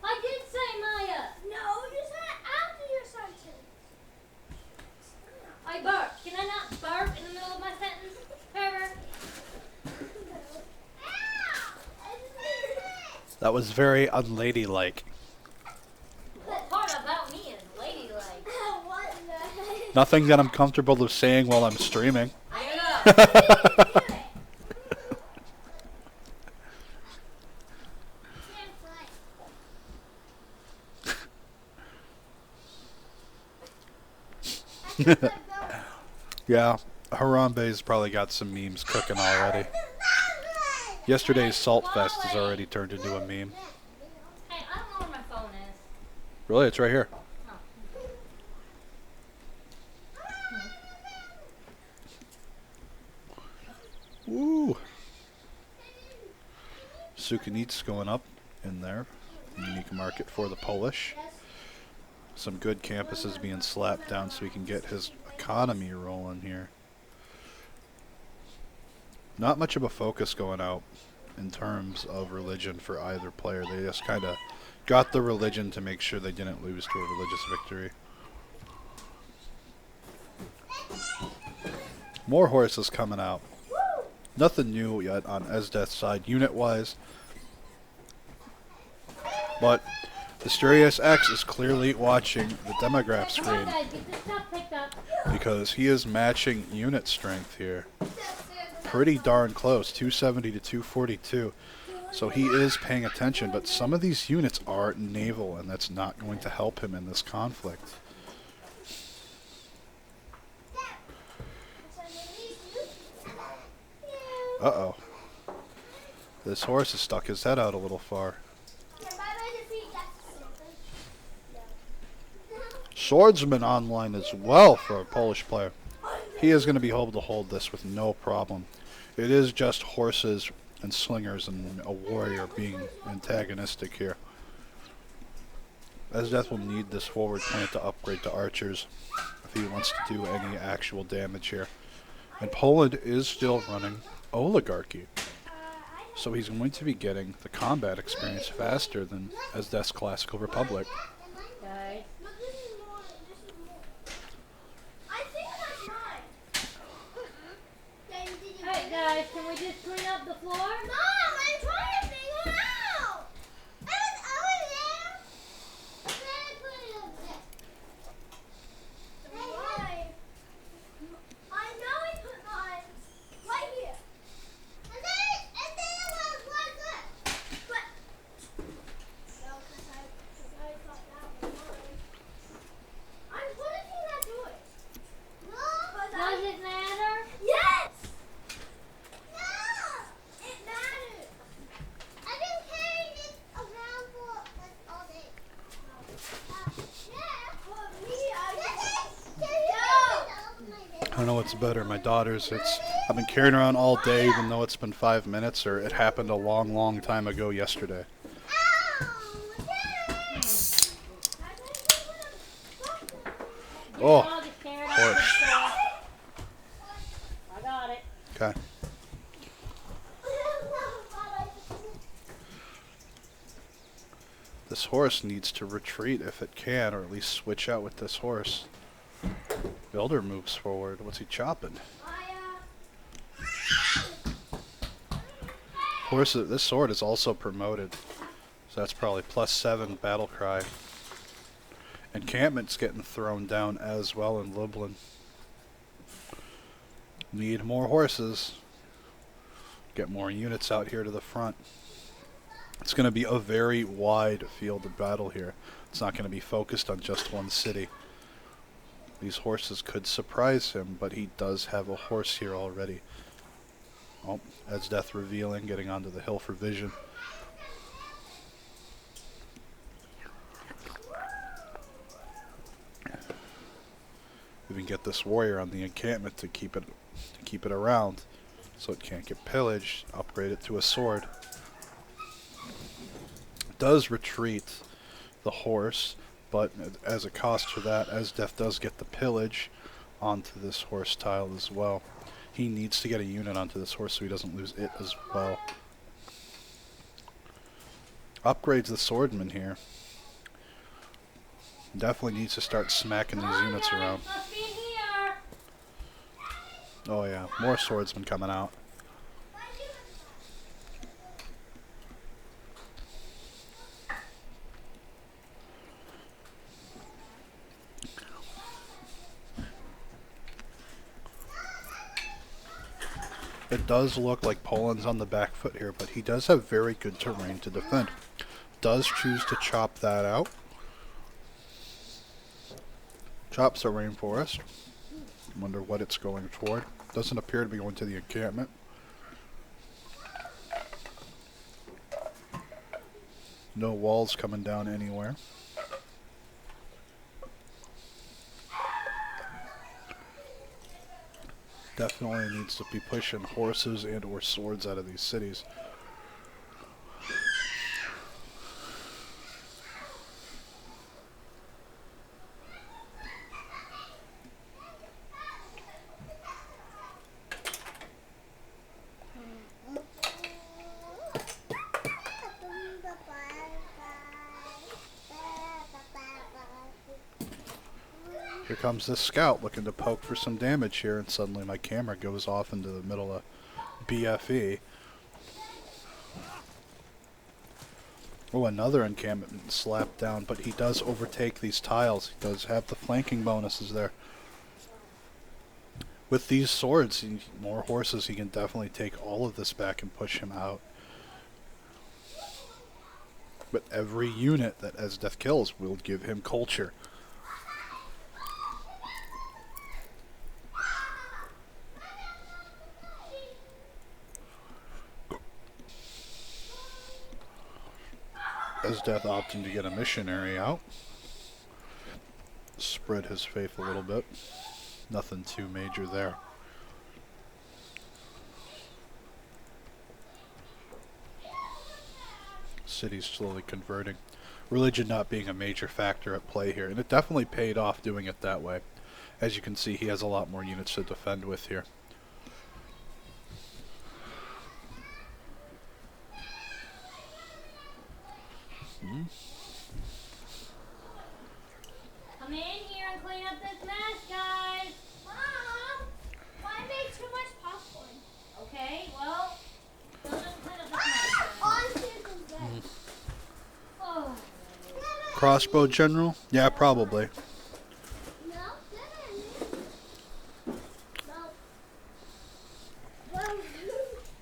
I did say Maya. No, you said after your sentence. I burped. Can I not burp in the middle of my sentence? Trevor? That was very unladylike. The part about me is ladylike. What the Nothing that I'm comfortable of saying while I'm streaming. I know. Yeah, Harambe's probably got some memes cooking already. Yesterday's Salt Fest has already turned into a meme. Hey, I don't know where my phone is. Really? It's right here. Woo! Sukanit's going up in there. Unique market for the Polish. Some good campuses being slapped down so he can get his economy rolling here. Not much of a focus going out in terms of religion for either player. They just kind of got the religion to make sure they didn't lose to a religious victory. More horses coming out. Nothing new yet on Esdeath's side unit-wise. But MysteriousX is clearly watching the demograph Come on, screen guys. Get this stuff picked up. because he is matching unit strength here. Pretty darn close, 270 to 242. So he is paying attention, but some of these units are naval, and that's not going to help him in this conflict. Uh-oh. This horse has stuck his head out a little far. Swordsman online as well for a Polish player. He is going to be able to hold this with no problem. It is just horses and slingers and a warrior being antagonistic here. Esdeath will need this forward plant to upgrade to archers if he wants to do any actual damage here. And Poland is still running oligarchy. So he's going to be getting the combat experience faster than Esdeath's Classical Republic. Guys. Hey, guys, can we just clean up the floor? Mom, I'm trying to figure it out. I was over there. Then I put it over there. Why? I know I put mine right here. And then it was like this. But no, because I thought that was mine. What did you not do it? No. Does it matter? Yes. No. It matters. I don't know what's better. My daughter's, I've been carrying her around all day even though it's been 5 minutes, or it happened a long, long time ago yesterday. Oh, horse. I got it. Okay. This horse needs to retreat if it can, or at least switch out with this horse. Builder moves forward. What's he chopping? Horse. This sword is also promoted, so that's probably +7 battle cry. Encampment's getting thrown down as well in Lublin. Need more horses. Get more units out here to the front. It's going to be a very wide field of battle here. It's not going to be focused on just one city. These horses could surprise him, but he does have a horse here already. Oh, Esdeath revealing, getting onto the hill for vision. Even get this warrior on the encampment to keep it around, so it can't get pillaged. Upgrade it to a sword. Does retreat the horse, but as a cost for that, Esdeath does get the pillage onto this horse tile as well. He needs to get a unit onto this horse so he doesn't lose it as well. Upgrades the swordman here. Definitely needs to start smacking these units around. Oh yeah, more swordsmen coming out. It does look like Poland's on the back foot here, but he does have very good terrain to defend. Does choose to chop that out. Chops the rainforest. Wonder what it's going toward. Doesn't appear to be going to the encampment. No walls coming down anywhere. Definitely needs to be pushing horses and or swords out of these cities. Here comes this scout looking to poke for some damage here, and suddenly my camera goes off into the middle of BFE. Oh, another encampment slapped down, but he does overtake these tiles. He does have the flanking bonuses there. With these swords, more horses, he can definitely take all of this back and push him out. But every unit that Esdeath kills will give him culture. Esdeath opting to get a missionary out. Spread his faith a little bit. Nothing too major there. City's slowly converting. Religion not being a major factor at play here, and it definitely paid off doing it that way. As you can see, he has a lot more units to defend with here. Come in here and clean up this mess, guys. Mom, why make too much popcorn? Okay, well, so just clean up this mess. On Susan's bed. Oh. Crossbow general? Yeah, probably. No, no.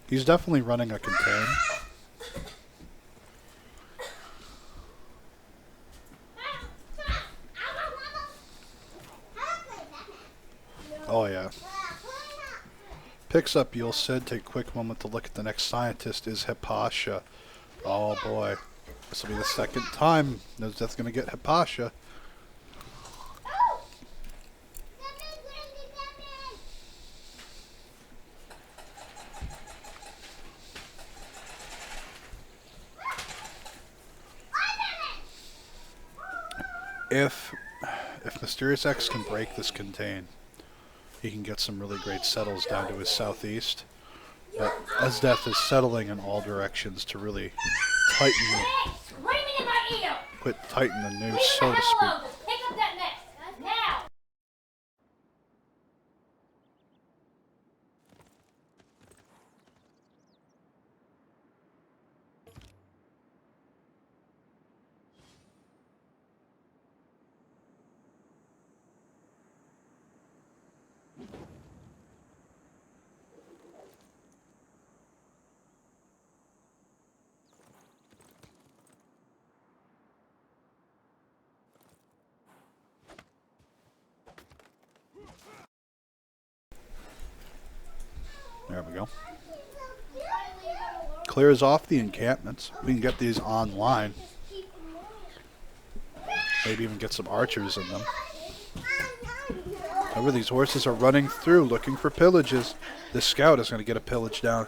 He's definitely running a contain. Oh yeah. Picks up Yulcid. Take a quick moment to look at the next scientist is Hypatia. Oh boy. This will be the second time Esdeath's going to get Hypatia. If MysteriousX can break this contain, he can get some really great settles down to his southeast. But Esdeath is settling in all directions to really tighten Screaming in my ear! tighten the noose, Leave so the to hell speak. alone! Just pick up that net! Now! There we go. Clears off the encampments. We can get these online. Maybe even get some archers in them. However, these horses are running through looking for pillages. This scout is going to get a pillage down.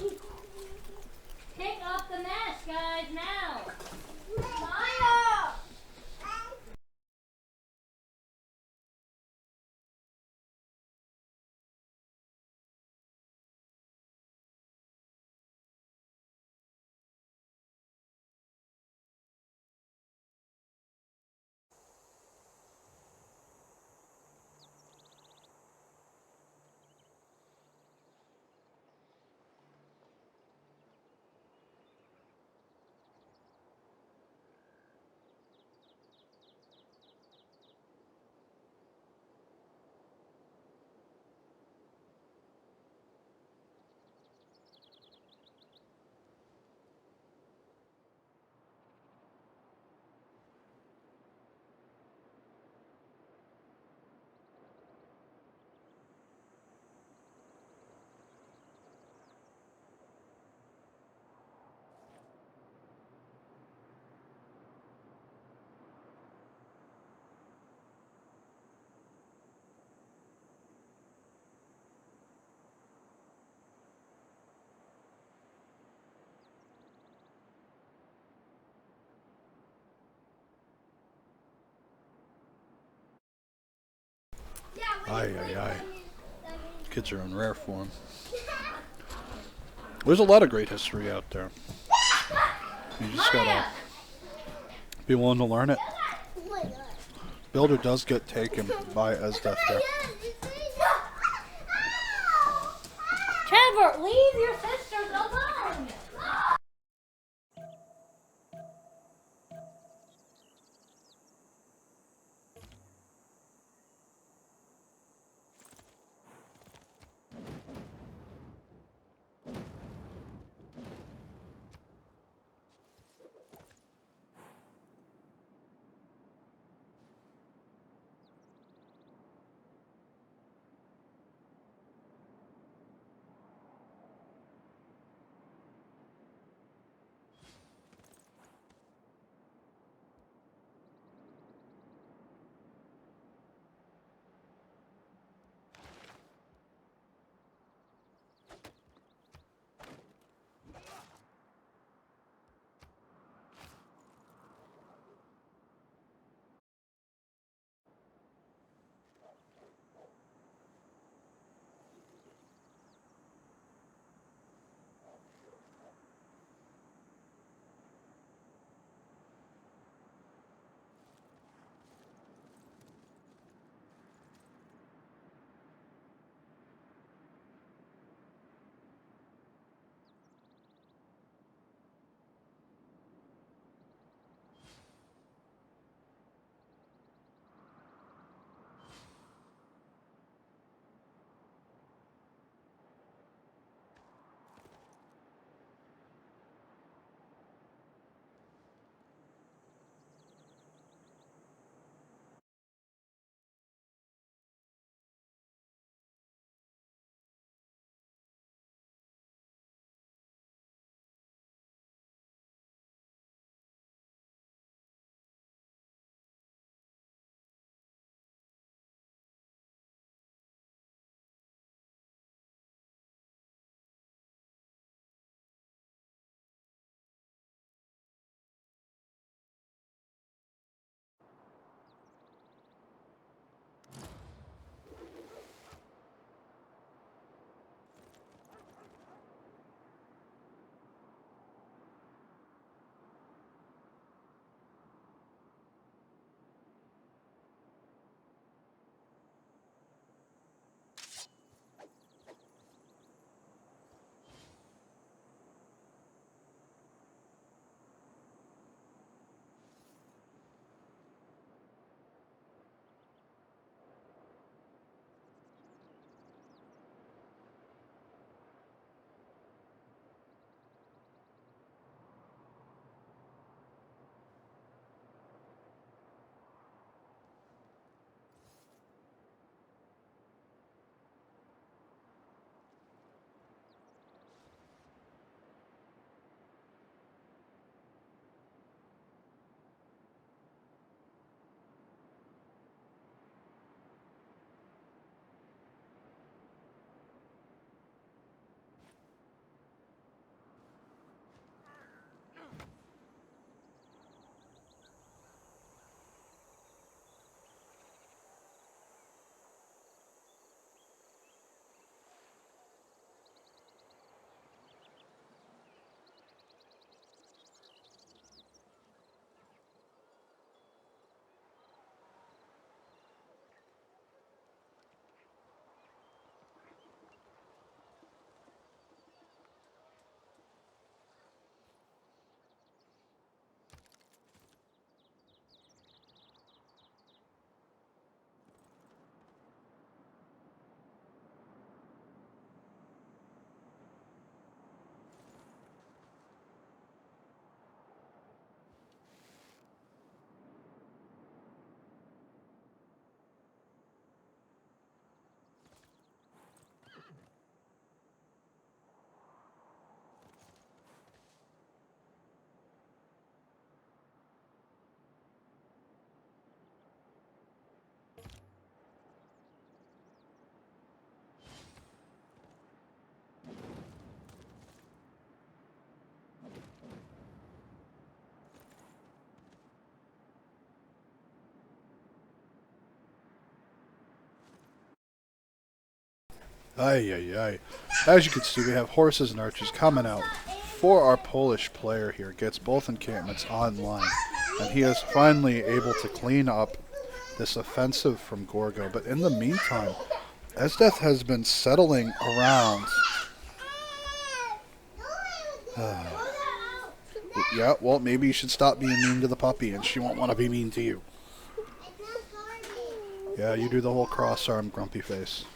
Pick up the mess, guys, now! Maya! Aye, aye, aye. Kids are in rare form. There's a lot of great history out there. You just gotta be willing to learn it. Oh my god. Builder does get taken by Esdeath there. Trevor, leave your sisters alone! Ay, ay, ay. As you can see, we have horses and archers coming out. For our Polish player here, gets both encampments online. And he is finally able to clean up this offensive from Gorgo. But in the meantime, Esdeath has been settling around. Yeah, well, maybe you should stop being mean to the puppy, and she won't want to be mean to you. Yeah, you do the whole cross-arm grumpy face.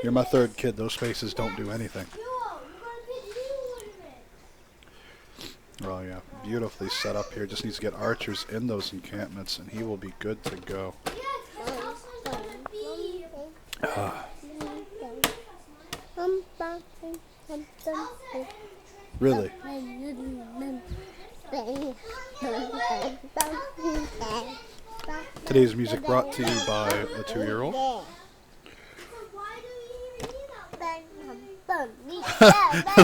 You're my third kid. Those faces don't do anything. Oh yeah, beautifully set up here. Just needs to get archers in those encampments, and he will be good to go. Really? Today's music brought to you by the 2-year-old.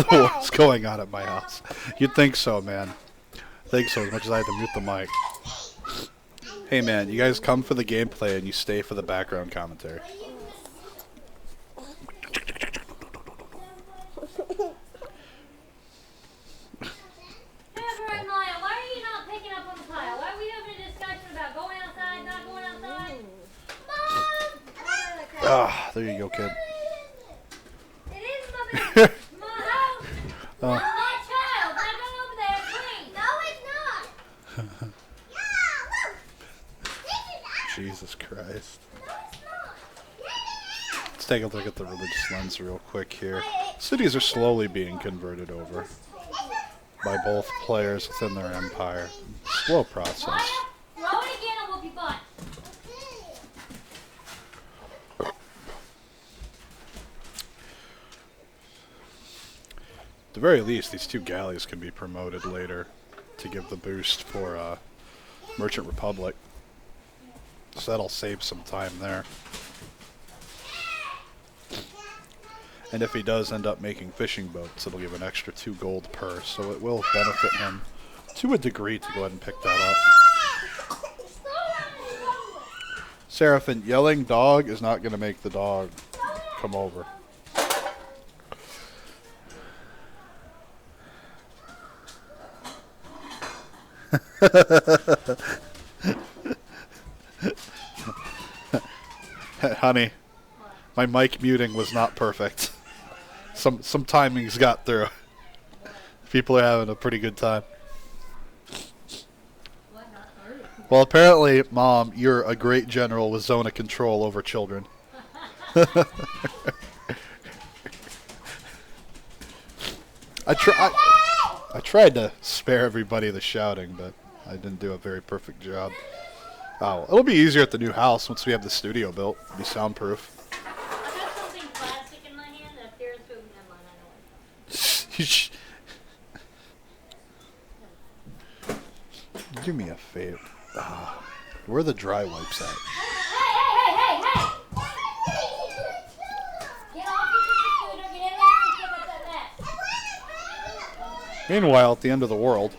What's going on at my house? You'd think so, man. Think so, as much as I had to mute the mic. Hey, man, you guys come for the gameplay and you stay for the background commentary. Ah, there you go, kid. It is my house. Oh. My child. Now go over there and clean. No, it's not. Jesus Christ. No, it's not. Let's take a look at the religious lens real quick here. Cities are slowly being converted over by both players within their empire. Slow process. Throw it again and we'll be fine. At the very least, these 2 galleys can be promoted later to give the boost for Merchant Republic. So that'll save some time there. And if he does end up making fishing boats, it'll give an extra 2 gold per, so it will benefit him to a degree to go ahead and pick that up. Seraphin, yelling dog is not going to make the dog come over. Honey, my mic muting was not perfect. Some timings got through. People are having a pretty good time. Well, apparently, Mom, you're a great general with zone of control over children. I tried to spare everybody the shouting, but I didn't do a very perfect job. Oh, it'll be easier at the new house once we have the studio built. It'll be soundproof. I got something plastic in my hand that appears to have mine. I know. Do me a favor. Where are the dry wipes at? Hey! Get off your scooter, get in there and give us that. Meanwhile, at the end of the world.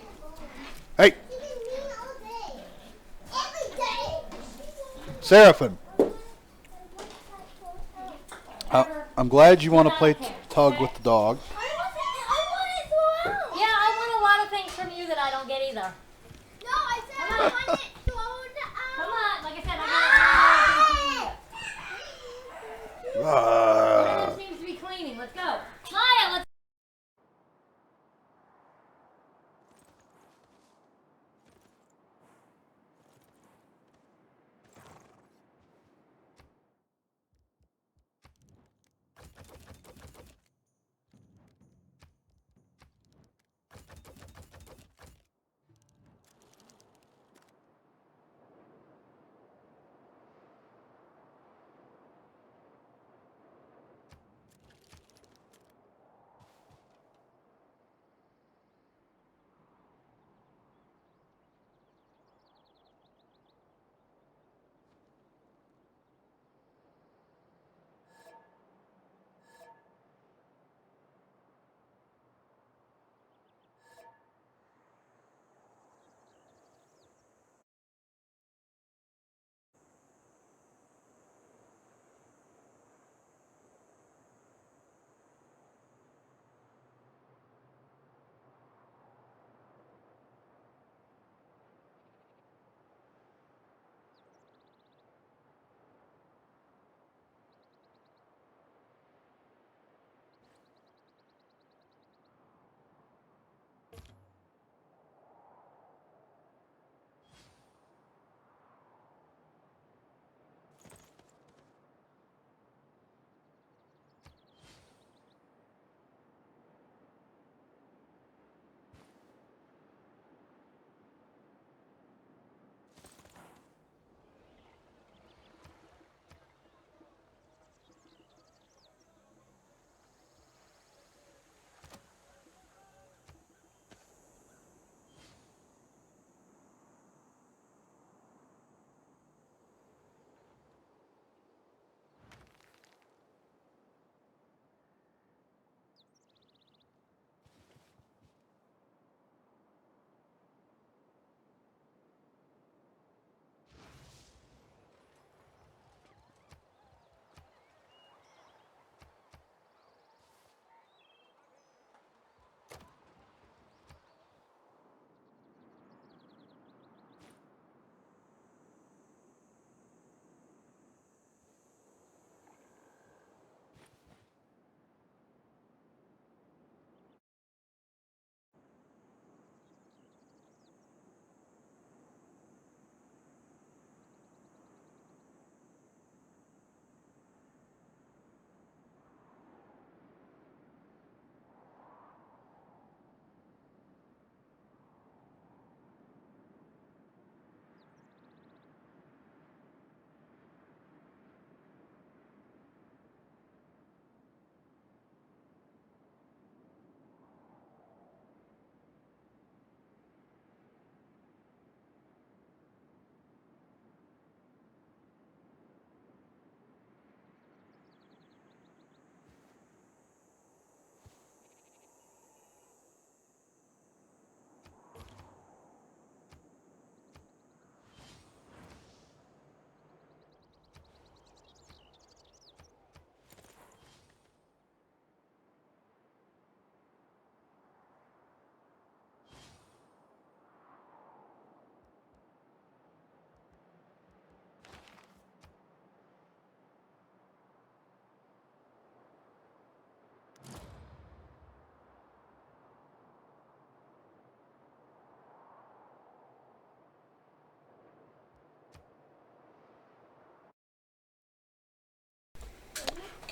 Hey! Seraphin! I'm glad you want to play tug with the dog. Yeah, I want a lot of things from you that I don't get either. No, I said I want it thrown out. Come on, like I said, I got a lot of things from you. One of them seems to be cleaning. Let's go. Maya, let's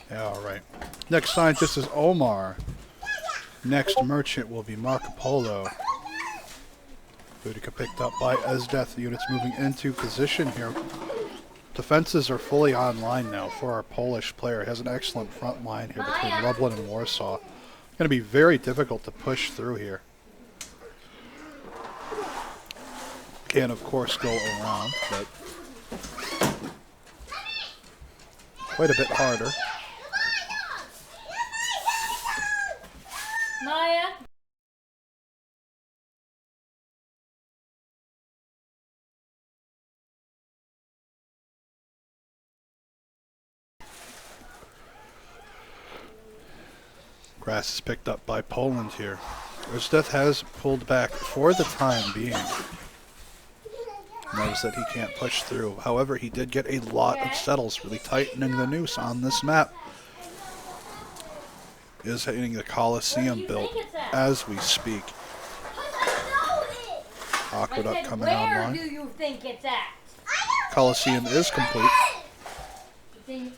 Yeah, alright. Next scientist is Omar. Next merchant will be Marco Polo. Boudica picked up by Esdeath. Units moving into position here. Defenses are fully online now for our Polish player. He has an excellent front line here between Lublin and Warsaw. Going to be very difficult to push through here. Can, of course, go around, but quite a bit harder. Maya. Grass is picked up by Poland here. Esdeath has pulled back for the time being. Knows that he can't push through. However, he did get a lot of settles, really tightening the noose on this map. Is hitting the Colosseum built as we speak. Aqueduct coming Where online. do you think it's at? Colosseum is complete. See,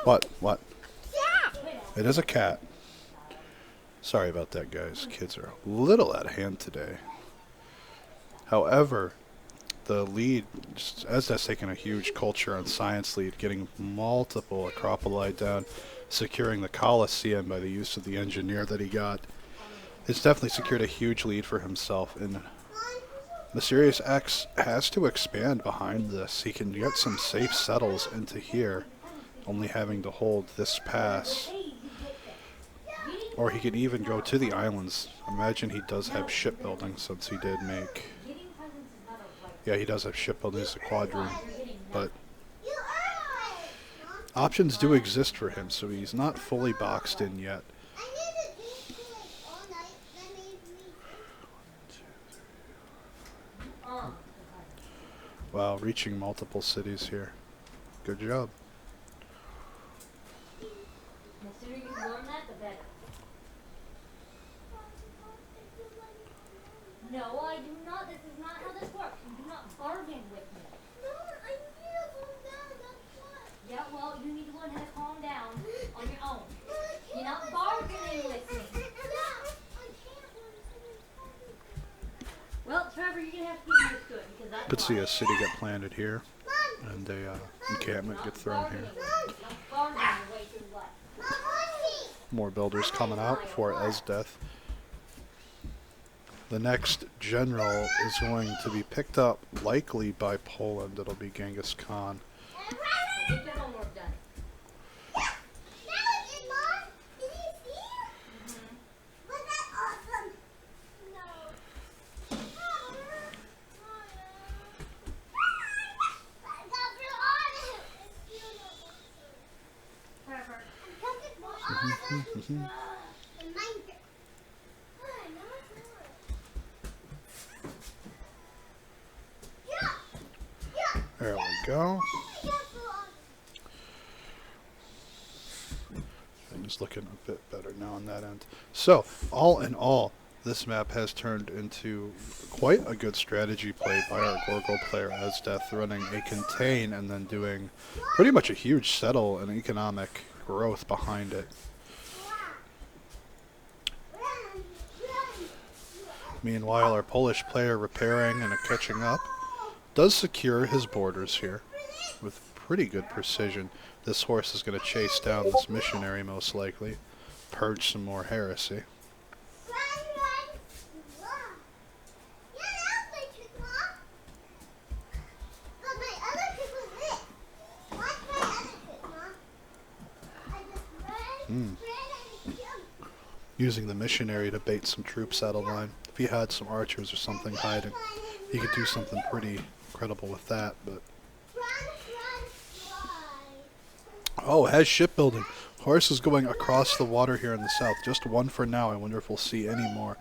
What? What? Yeah. It is a cat. Sorry about that, guys. Kids are a little out of hand today. However, the lead, Esdeath's taking a huge culture and science lead, getting multiple acropoli down, securing the Colosseum by the use of the engineer that he got. It's definitely secured a huge lead for himself, and MysteriousX has to expand behind this. He can get some safe settles into here, only having to hold this pass. Or he could even go to the islands. Imagine he does have shipbuilding, since he did make... Yeah, he does have shipbuilding as a quadroon, but options do exist for him, so he's not fully boxed in yet. Wow, reaching multiple cities here. Good job. The sooner you learn that, the better. No, I do not. This is not how this works. You do not bargain with me. No, I need to calm down. That's why. Yeah, well, you need to learn how to calm down on your own. You're not bargaining with me. Well, Trevor, you're going to have to get used to it, because that's Could see why. a city get planted here, and a encampment get thrown here. More builders coming out for Esdeath. The next general is going to be picked up likely by Poland. It'll be Genghis Khan. Get your homework done. There we go. Things looking a bit better now on that end. So, all in all, this map has turned into quite a good strategy play by our Gorgo player Esdeath, running a contain and then doing pretty much a huge settle and economic growth behind it. Meanwhile, our Polish player repairing and catching up does secure his borders here with pretty good precision. This horse is going to chase down this missionary most likely, purge some more heresy. Using the missionary to bait some troops out of line. If he had some archers or something hiding, he could do something pretty incredible with that, but... Oh, has shipbuilding. Horse is going across the water here in the south. Just one for now. I wonder if we'll see any more.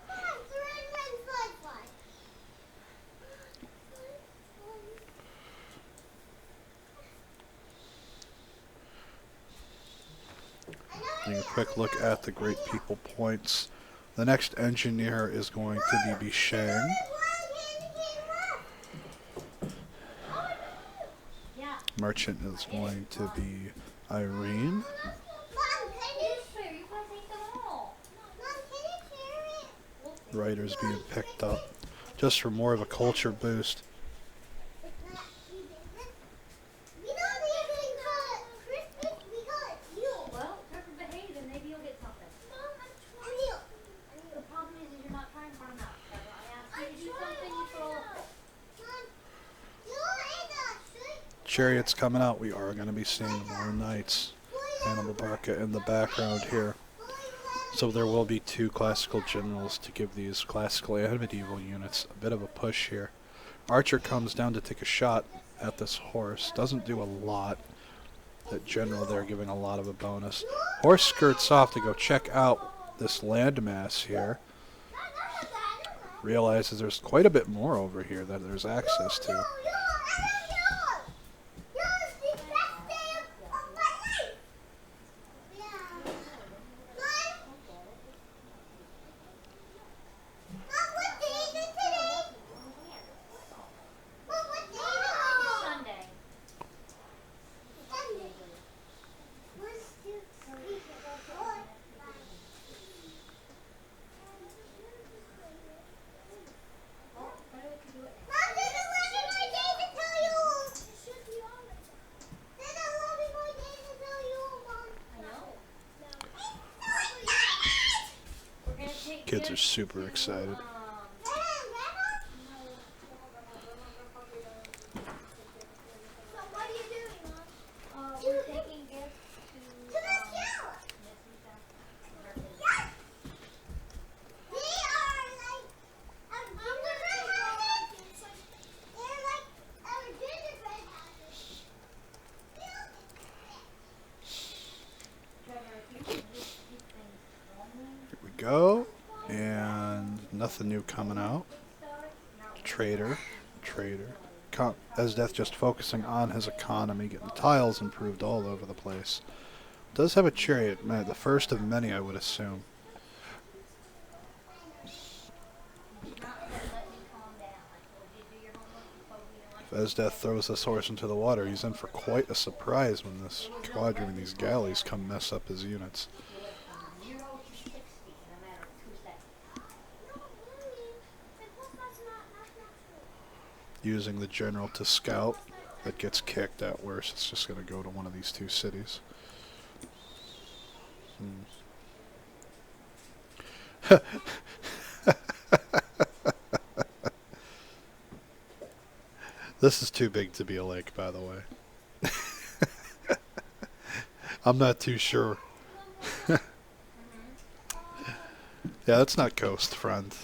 Taking a quick look at the Great People points. The next engineer is going to be Bishang. Merchant is going to be Irene. Writers being picked up just for more of a culture boost. Chariots coming out. We are going to be seeing more knights. Hannibal Barca in the background here. So there will be two classical generals to give these classical and medieval units a bit of a push here. Archer comes down to take a shot at this horse. Doesn't do a lot. That general there giving a lot of a bonus. Horse skirts off to go check out this landmass here. Realizes there's quite a bit more over here that there's access to. Kids are super excited. So what are you doing, Mom? We're taking gifts To the shower. Yes. They are like they're like a gingerbread houses. Here we go. And nothing new coming out. Trader. Esdeath just focusing on his economy, getting tiles improved all over the place. Does have a chariot, the first of many, I would assume. If Esdeath throws this horse into the water, he's in for quite a surprise when this quadroon and these galleys come mess up his units. Using the general to scout, that gets kicked at worst. It's just going to go to one of these two cities. This is too big to be a lake, by the way. I'm not too sure. Yeah, that's not coast, friend.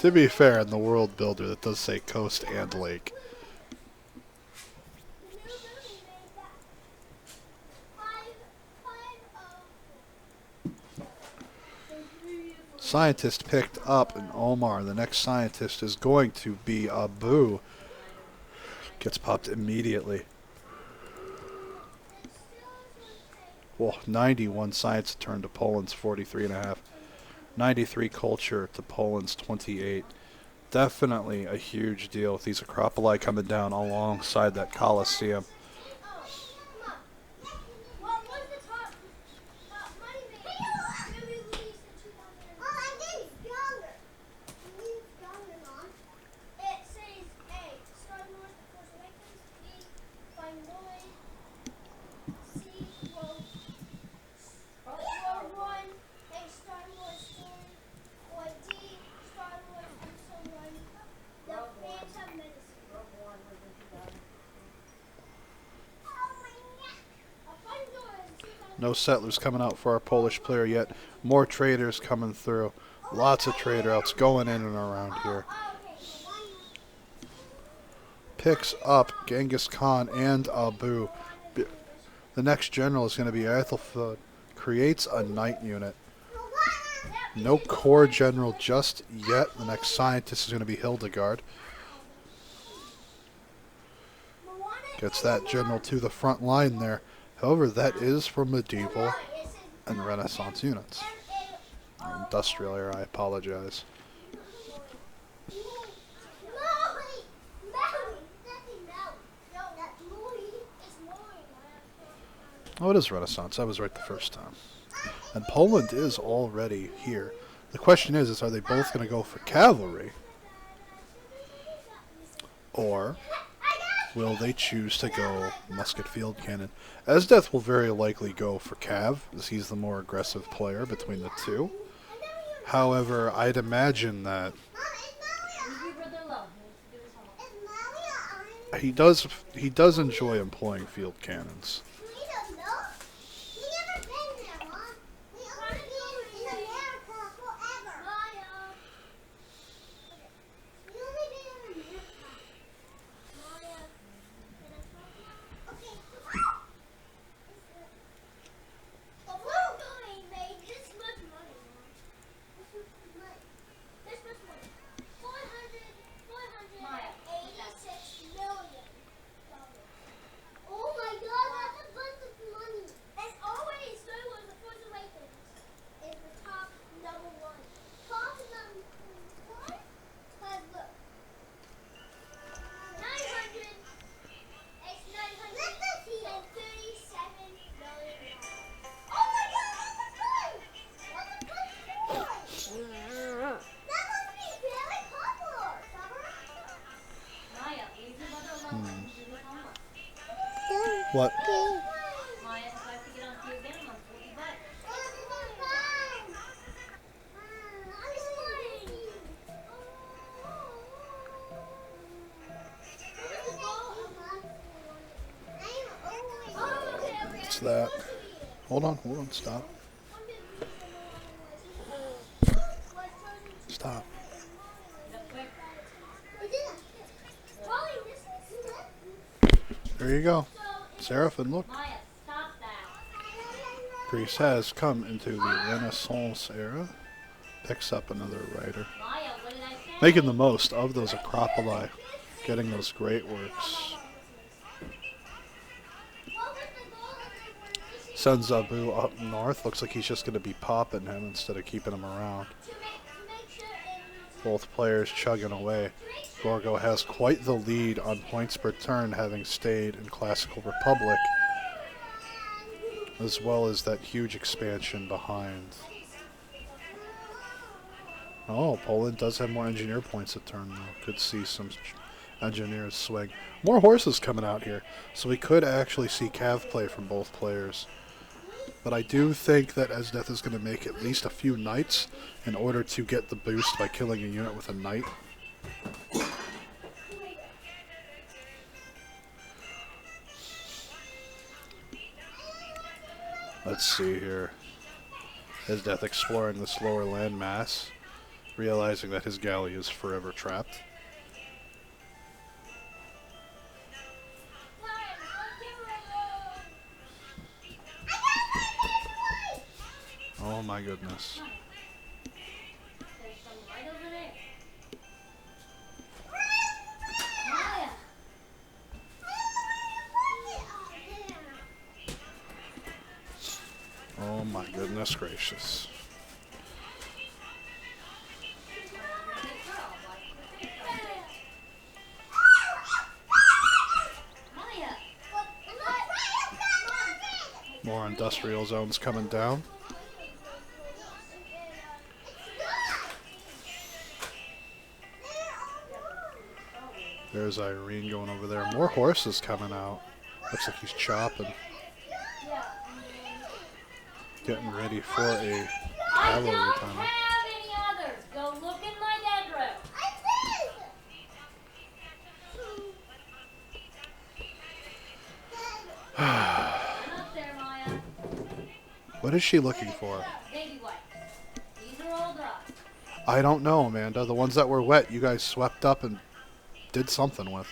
To be fair, in the world builder, that does say coast and lake. Scientist picked up an Omar. The next scientist is going to be Abu. Gets popped immediately. Well, 91 science turned to Poland's 43.5. 93 culture to Poland's 28. Definitely a huge deal with these Acropoli coming down alongside that Colosseum. No settlers coming out for our Polish player yet. More traders coming through. Lots of trader outs going in and around here. Picks up Genghis Khan and Abu. The next general is going to be Aethelflaed. Creates a knight unit. No core general just yet. The next scientist is going to be Hildegard. Gets that general to the front line there. However, that is for medieval and Renaissance units. Industrial era, I apologize. Oh, it is Renaissance. I was right the first time. And Poland is already here. The question is are they both going to go for cavalry? Or will they choose to go musket field cannon? Esdeath will very likely go for cav, as he's the more aggressive player between the two. However, I'd imagine that he does enjoy employing field cannons. What? Maya, if I have to get onto you again, I'm on 40 bucks. What's that? Hold on, stop. Stop. Get up quick. There you go. Seraphim, look. Maya, stop that. Greece has come into the Renaissance era. Picks up another writer. Maya, what did I say? Making the most of those Acropoli. Getting those great works. Sends Abu up north. Looks like he's just going to be popping him instead of keeping him around. Both players chugging away. Gorgo has quite the lead on points per turn, having stayed in Classical Republic, as well as that huge expansion behind. Oh, Poland does have more engineer points a turn, though. Could see some engineers swing. More horses coming out here, so we could actually see cav play from both players. But I do think that Esdeath is going to make at least a few knights in order to get the boost by killing a unit with a knight. Let's see here. Esdeath exploring this lower land mass, realizing that his galley is forever trapped. Oh my goodness. There's some right over there. Maya. Oh my goodness gracious. Maya. More industrial zones coming down. There's Irene going over there. More horses coming out. Looks like he's chopping. Getting ready for a I cavalry don't time. have any others. Go look in my bedroom. I'm up there, Maya. What is she looking for? Baby wipes. These are all dry. I don't know, Amanda. The ones that were wet, you guys swept up and did something with.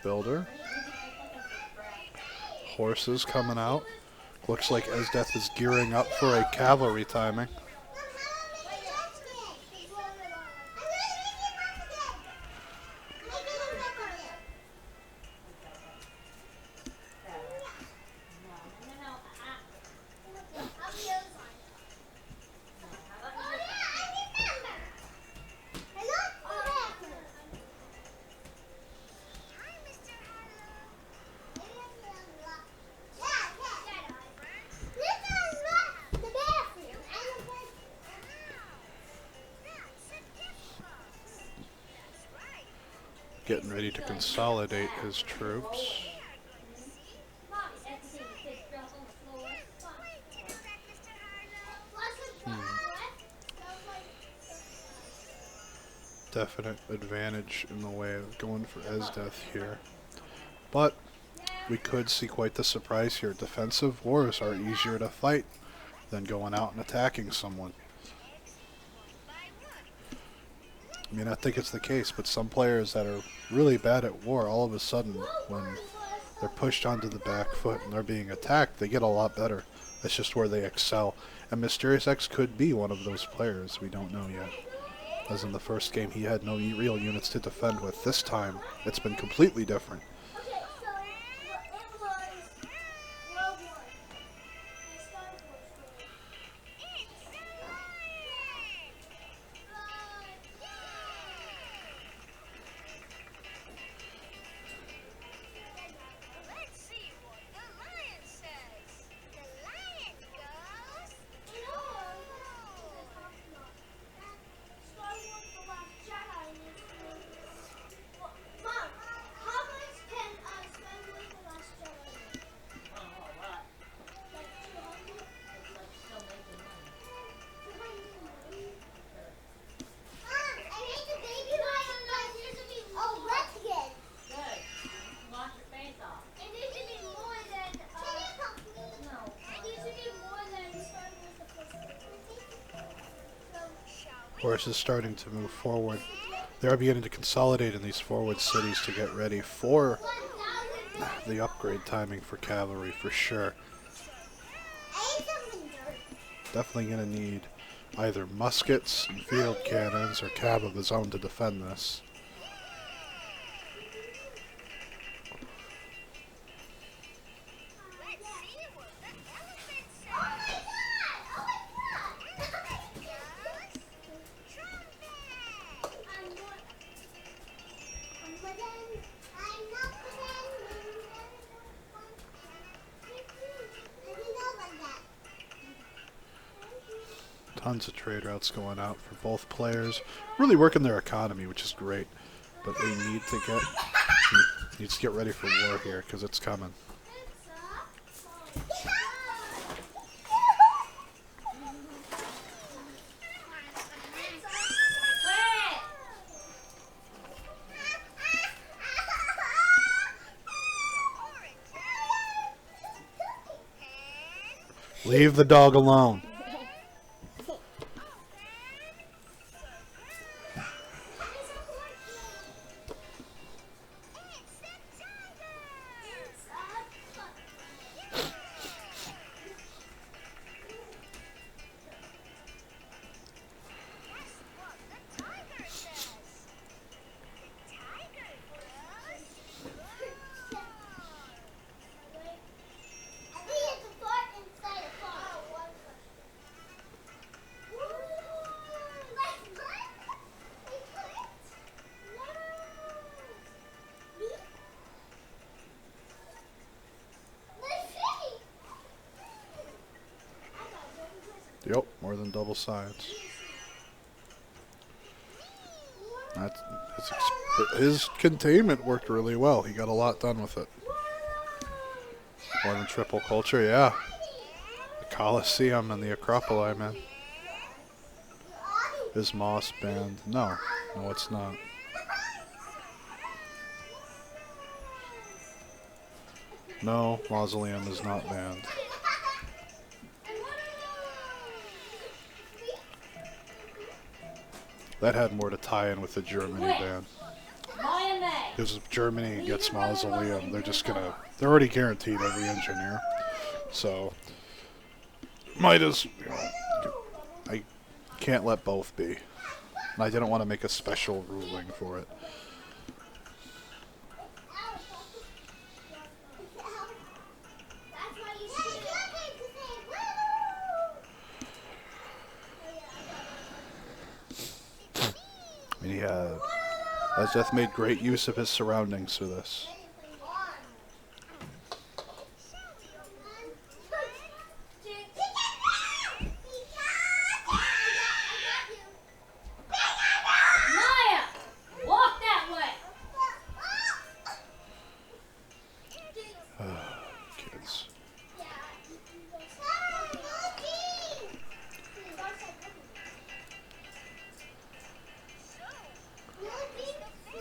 Builder. Horses coming out. Looks like Esdeath is gearing up for a cavalry timing. Getting ready to consolidate his troops. Definite advantage in the way of going for Esdeath here. But we could see quite the surprise here. Defensive wars are easier to fight than going out and attacking someone. I mean, I think it's the case, but some players that are really bad at war, all of a sudden, when they're pushed onto the back foot and they're being attacked, they get a lot better. That's just where they excel. And MysteriousX could be one of those players. We don't know yet. As in the first game, he had no real units to defend with. This time, it's been completely different. Horse is starting to move forward. They are beginning to consolidate in these forward cities to get ready for the upgrade timing for cavalry for sure. Definitely going to need either muskets and field cannons or cab of his own to defend this. Tons of trade routes going out for both players. Really working their economy, which is great. But they need to get ready for war here because it's coming. Leave the dog alone. Yep, more than double sides. His containment worked really well. He got a lot done with it. More than triple culture, yeah. The Colosseum and the Acropoli, man. Is Moss banned? No. No, it's not. No, Mausoleum is not banned. That had more to tie in with the Germany ban. Because if Germany gets Mausoleum, they're already guaranteed every engineer. So, I can't let both be. And I didn't want to make a special ruling for it. Esdeath made great use of his surroundings for this. Kids.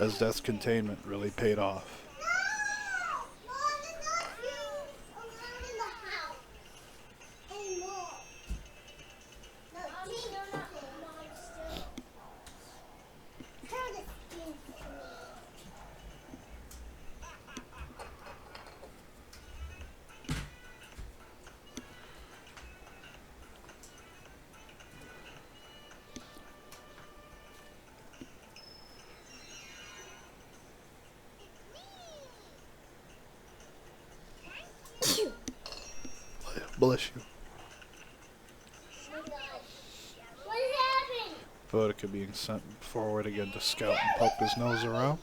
Esdeath's containment really paid off. Bless you. What happened? Vodka being sent forward again to scout and poke his nose around.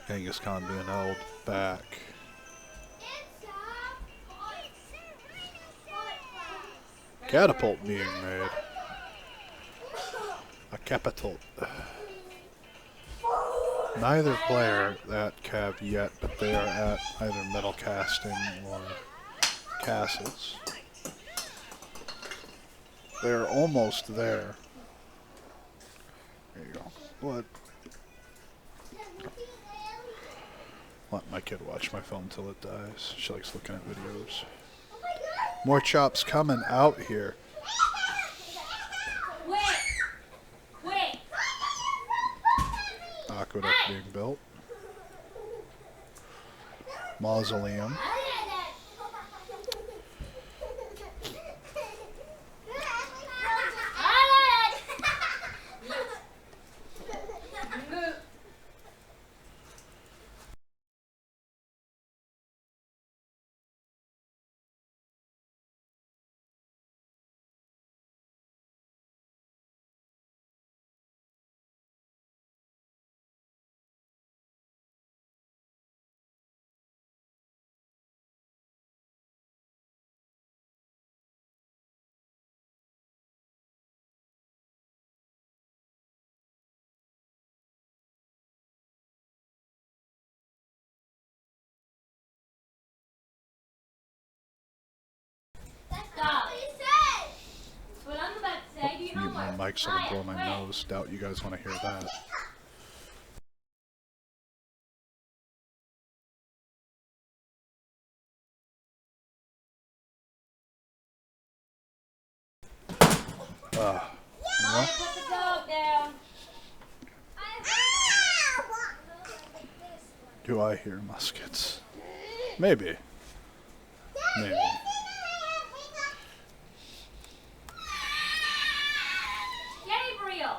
Genghis Khan being held back. Catapult being made. A catapult. Neither player at Cav yet, but they are at either metal casting or castles. They're almost there. There you go. Let my kid watch my phone till it dies. She likes looking at videos. More chops coming out here. Quick! Quick! Aqueduct being built. Mausoleum. Stop. That's what I'm about to say. Do your Mute my homework. mic so I can blow Quiet, my quick. nose. Doubt you guys want to hear that. Maya, put the dog down. Do I hear muskets? Maybe. Maybe. Gabriel!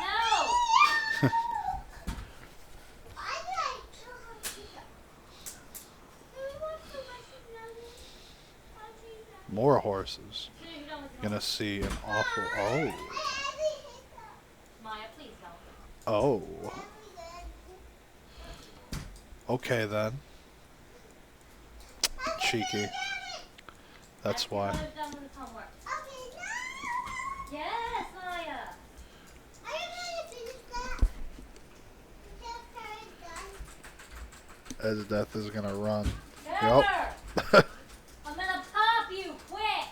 No! More horses. Gonna see an awful... Oh. Maya, please help. Oh. Okay then. Cheeky. That's why. Mother's done with his homework. Yes, Maya. Esdeath is gonna run. Trevor! Yep. I'm gonna pop you, quick!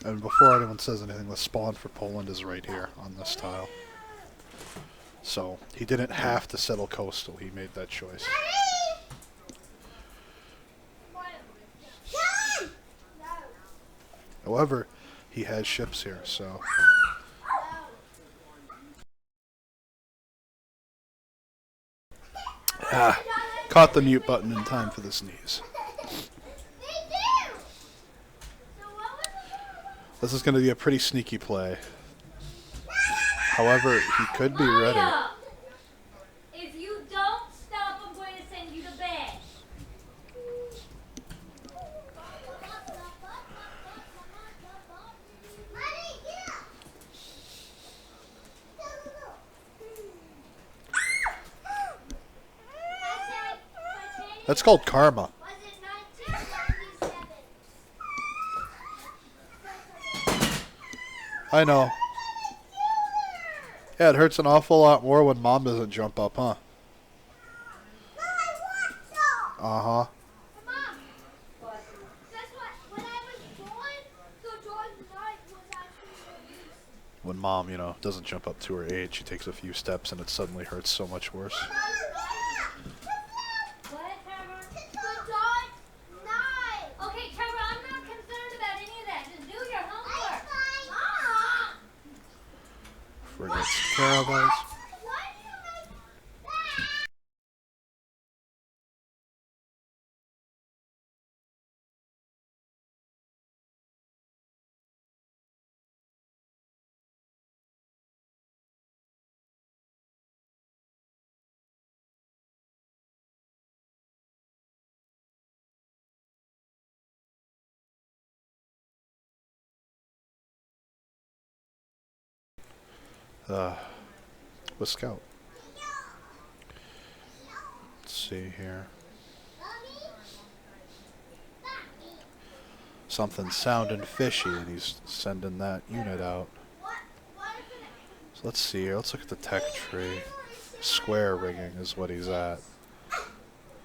And before anyone says anything, the spawn for Poland is right here on this tile. So, he didn't have to settle coastal. He made that choice. However, he has ships here, so... Ah, caught the mute button in time for the sneeze. This is going to be a pretty sneaky play. However, he could be ready. Maya! If you don't stop, I'm going to send you to bed. That's called karma. I know. Yeah, it hurts an awful lot more when Mom doesn't jump up, huh? Uh-huh. When Mom, you know, doesn't jump up to her age, she takes a few steps and it suddenly hurts so much worse. What, Trevor? Okay, Trevor, I'm not concerned about any of that. Just do your homework. Frigates, caravels. With Scout. Let's see here. Something's sounding fishy, and he's sending that unit out. So let's see here. Let's look at the tech tree. Square rigging is what he's at.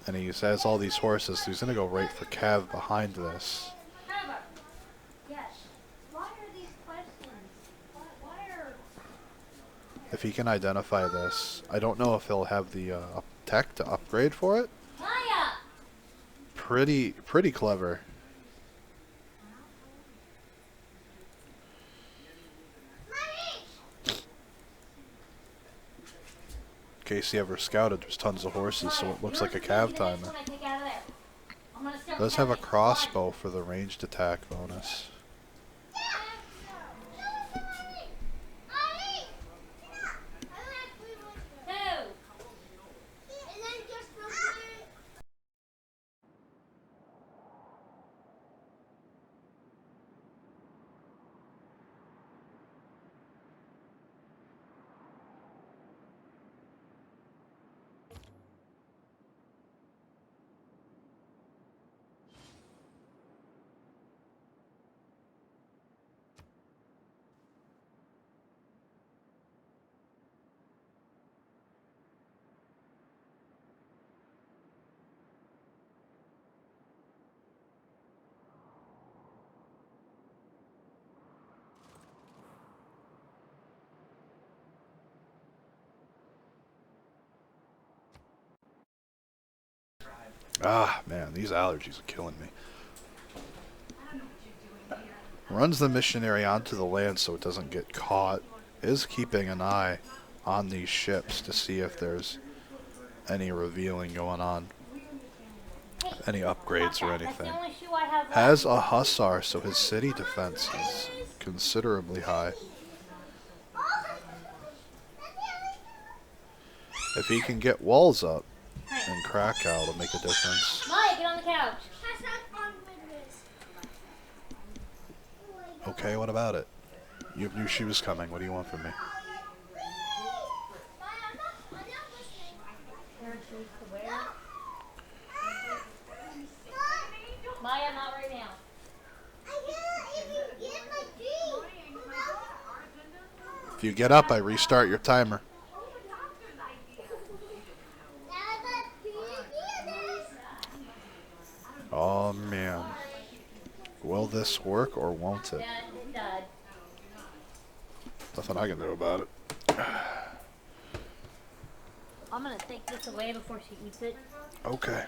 And he has all these horses, so he's going to go right for Cav behind this. Trevor. Yes. Why are these questions? Why are... If he can identify this, I don't know if he'll have the tech to upgrade for it. Maya! Pretty clever. In case you ever scouted, there's tons of horses, so it looks like a cav timer. It does have a crossbow for the ranged attack bonus. Ah, man, these allergies are killing me. Runs the missionary onto the land so it doesn't get caught. Is keeping an eye on these ships to see if there's any revealing going on. Any upgrades or anything. Has a hussar, so his city defense is considerably high. If he can get walls up in Krakow, it'll make a difference. Maya, get on the couch. Okay, what about it? You knew she was coming. What do you want from me? Maya, not right now. If you get up, I restart your timer. Oh man. Will this work or won't it? Yeah, it died. Nothing I can do about it. I'm gonna take this away before she eats it. Okay.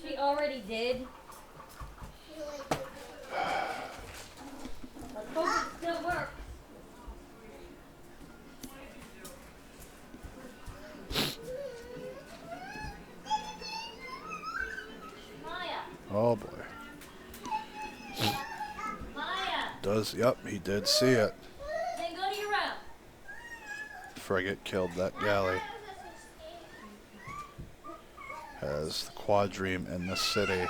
She already did. Let's hope it still works. Maya. Oh boy. Maya. Yep, he did see it. Then go to your room. Frigate killed that galley. Has the quadrime in the city.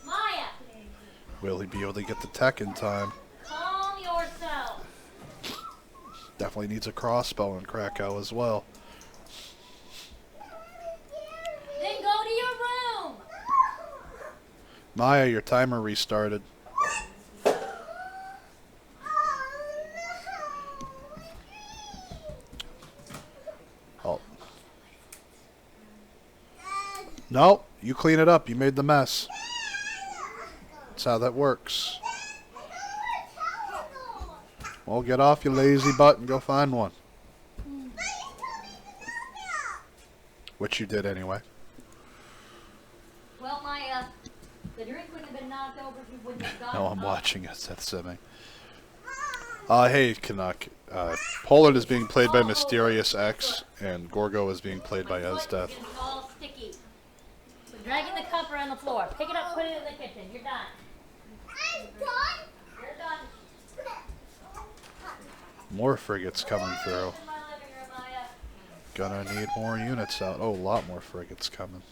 Maya. Will he be able to get the tech in time? Calm yourself. Definitely needs a crossbow in Krakow as well. Then go to your room. Maya, your timer restarted. Oh. No, you clean it up. You made the mess. That's how that works. Well, get off, you lazy butt, and go find one. Which you did anyway. Well, Maya, the drink wouldn't have been knocked over if you wouldn't have gotten No, I'm up. watching Esdeath Simming. Hey, Canuck. Poland is being played by MysteriousX, and Gorgo is being played by Esdeath. It's all sticky. So dragging the cup around the floor. Pick it up, put it in the kitchen. You're done. I'm done. You're done. More frigates coming through. In my living room, Maya. Gonna need more units out. Oh, a lot more frigates coming.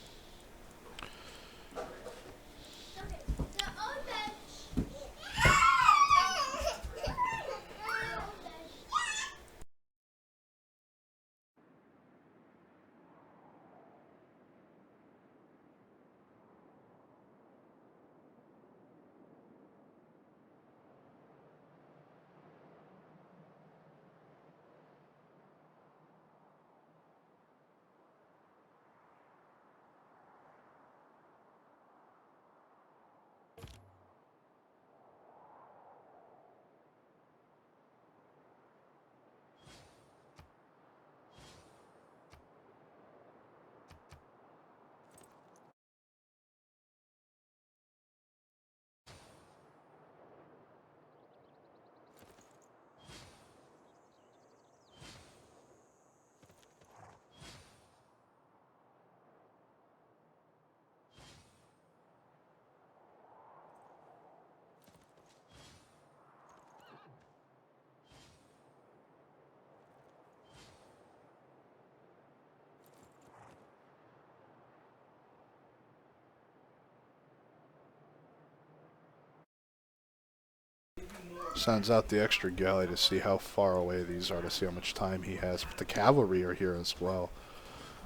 Sends out the extra galley to see how far away these are, to see how much time he has. But the cavalry are here as well.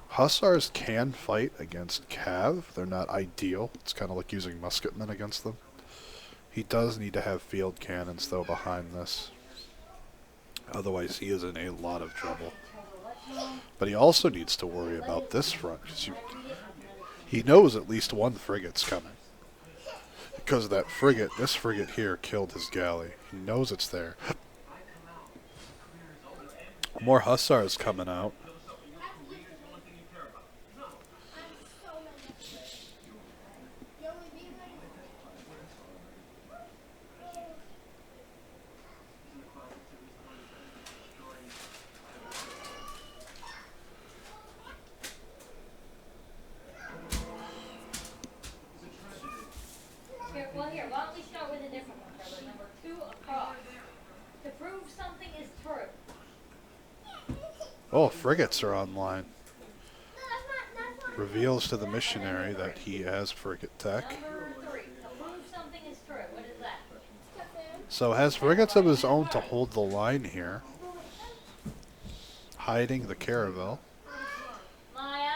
Hussars can fight against cav. They're not ideal. It's kind of like using musketmen against them. He does need to have field cannons, though, behind this. Otherwise, he is in a lot of trouble. But he also needs to worry about this front, because he knows at least one frigate's coming. Because of that frigate, this frigate here killed his galley. He knows it's there. More hussars coming out. Here, why don't we start with a different one, Trevor? Number 2 across. To prove something is true. Oh, frigates are online. Reveals to the missionary that he has frigate tech. Number 3. To prove something is true. What is that? So has frigates of his own to hold the line here. Hiding the caravel. Maya?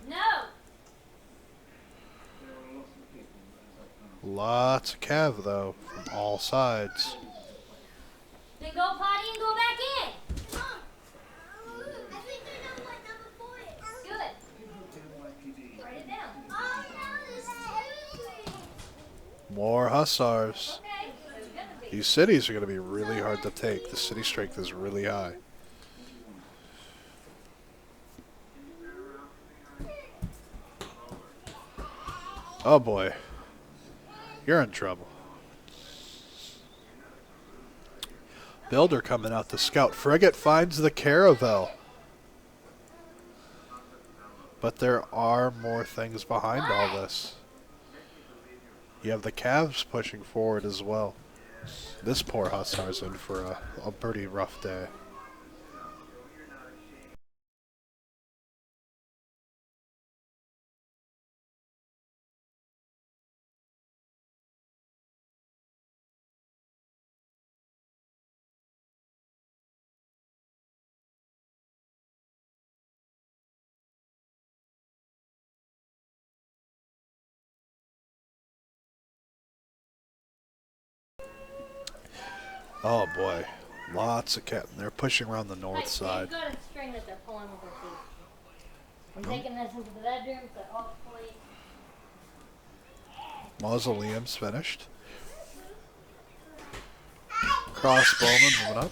No! Lots of cav, though, from all sides. Then go potty and go back in. Mom, I think I know what number 4 is. Good. Write it down. Oh no, this is everything. More hussars. Okay. There's gonna be. These cities are going to be really hard to take. The city strength is really high. Oh boy. You're in trouble. Builder coming out to scout. Frigate finds the caravel. But there are more things behind all this. You have the calves pushing forward as well. This poor hussar's in for a pretty rough day. Oh boy, lots of cat. They're pushing around the north side. They've got a string that they're pulling over to. I'm taking this into the bedroom, so hopefully. Mausoleum's finished. Crossbowman moving up.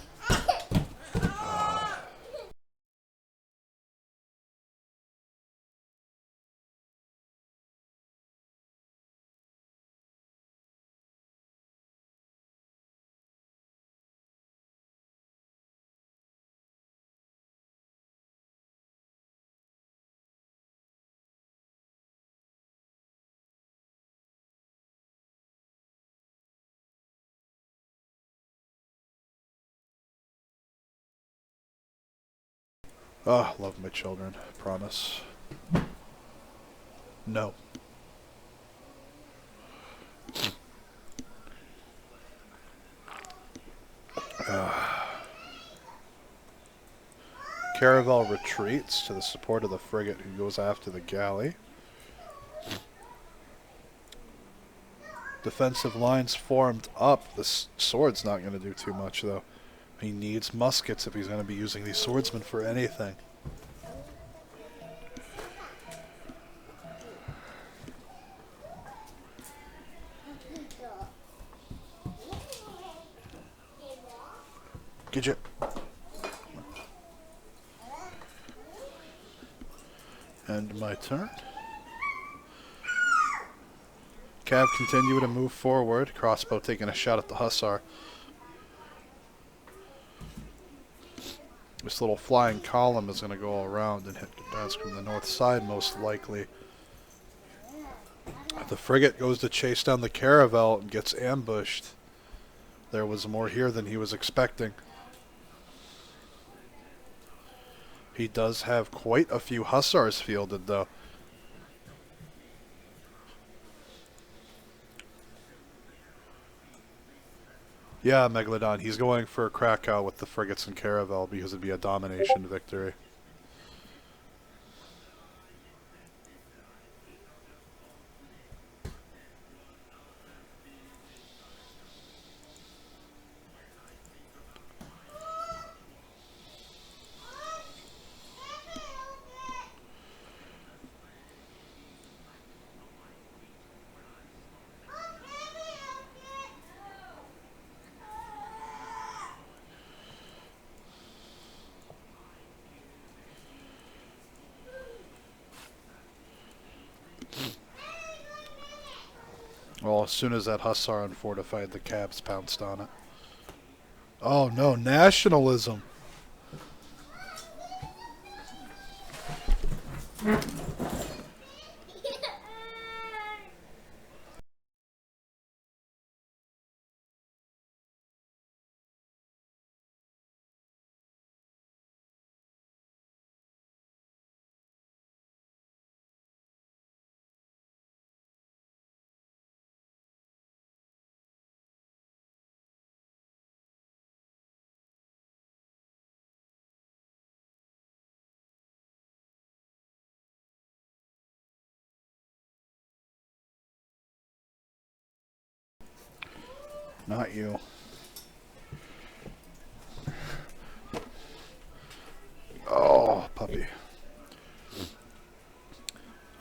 Oh, love my children. Promise. No. Caravel retreats to the support of the frigate who goes after the galley. Defensive lines formed up. This sword's not going to do too much, though. He needs muskets if he's going to be using these swordsmen for anything. Get you. End my turn. Cav continue to move forward. Crossbow taking a shot at the hussar. This little flying column is going to go around and hit Gdansk from the north side, most likely. The frigate goes to chase down the caravel and gets ambushed. There was more here than he was expecting. He does have quite a few hussars fielded, though. Yeah, Megalodon. He's going for Krakow with the frigates and Caravel because it'd be a domination victory. Well, as soon as that Hussar unfortified, the Cabs pounced on it. Oh no, nationalism! Not you. Oh, puppy.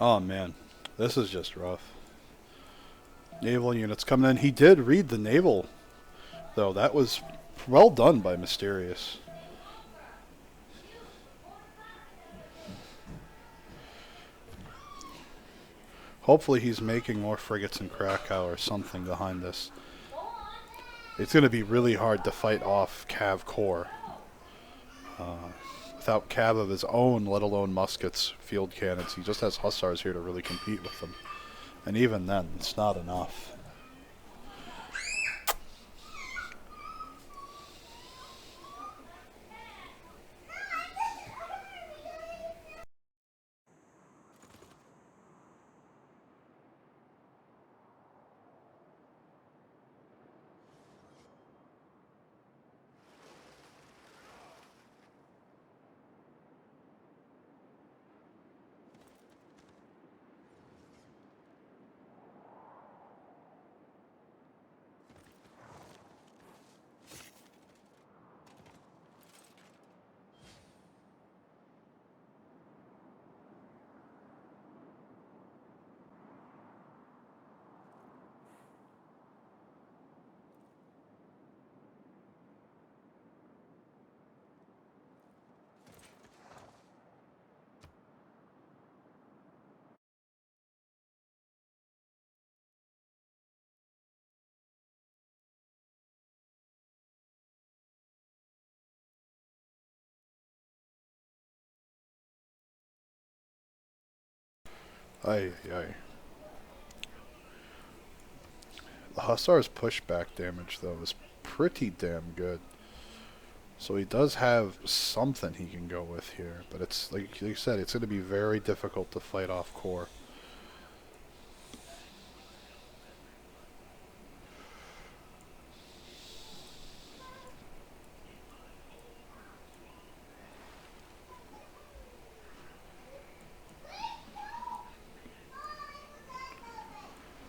Oh man, this is just rough. Naval units coming in. He did read the naval, though. That was well done by Mysterious. Hopefully he's making more frigates in Krakow or something behind this. It's going to be really hard to fight off Cav Corps. Without Cav of his own, let alone muskets, field cannons. He just has Hussars here to really compete with them. And even then, it's not enough. Ay, ay. The Hussar's pushback damage, though, is pretty damn good. So he does have something he can go with here, but it's, like you said, it's going to be very difficult to fight off Corps.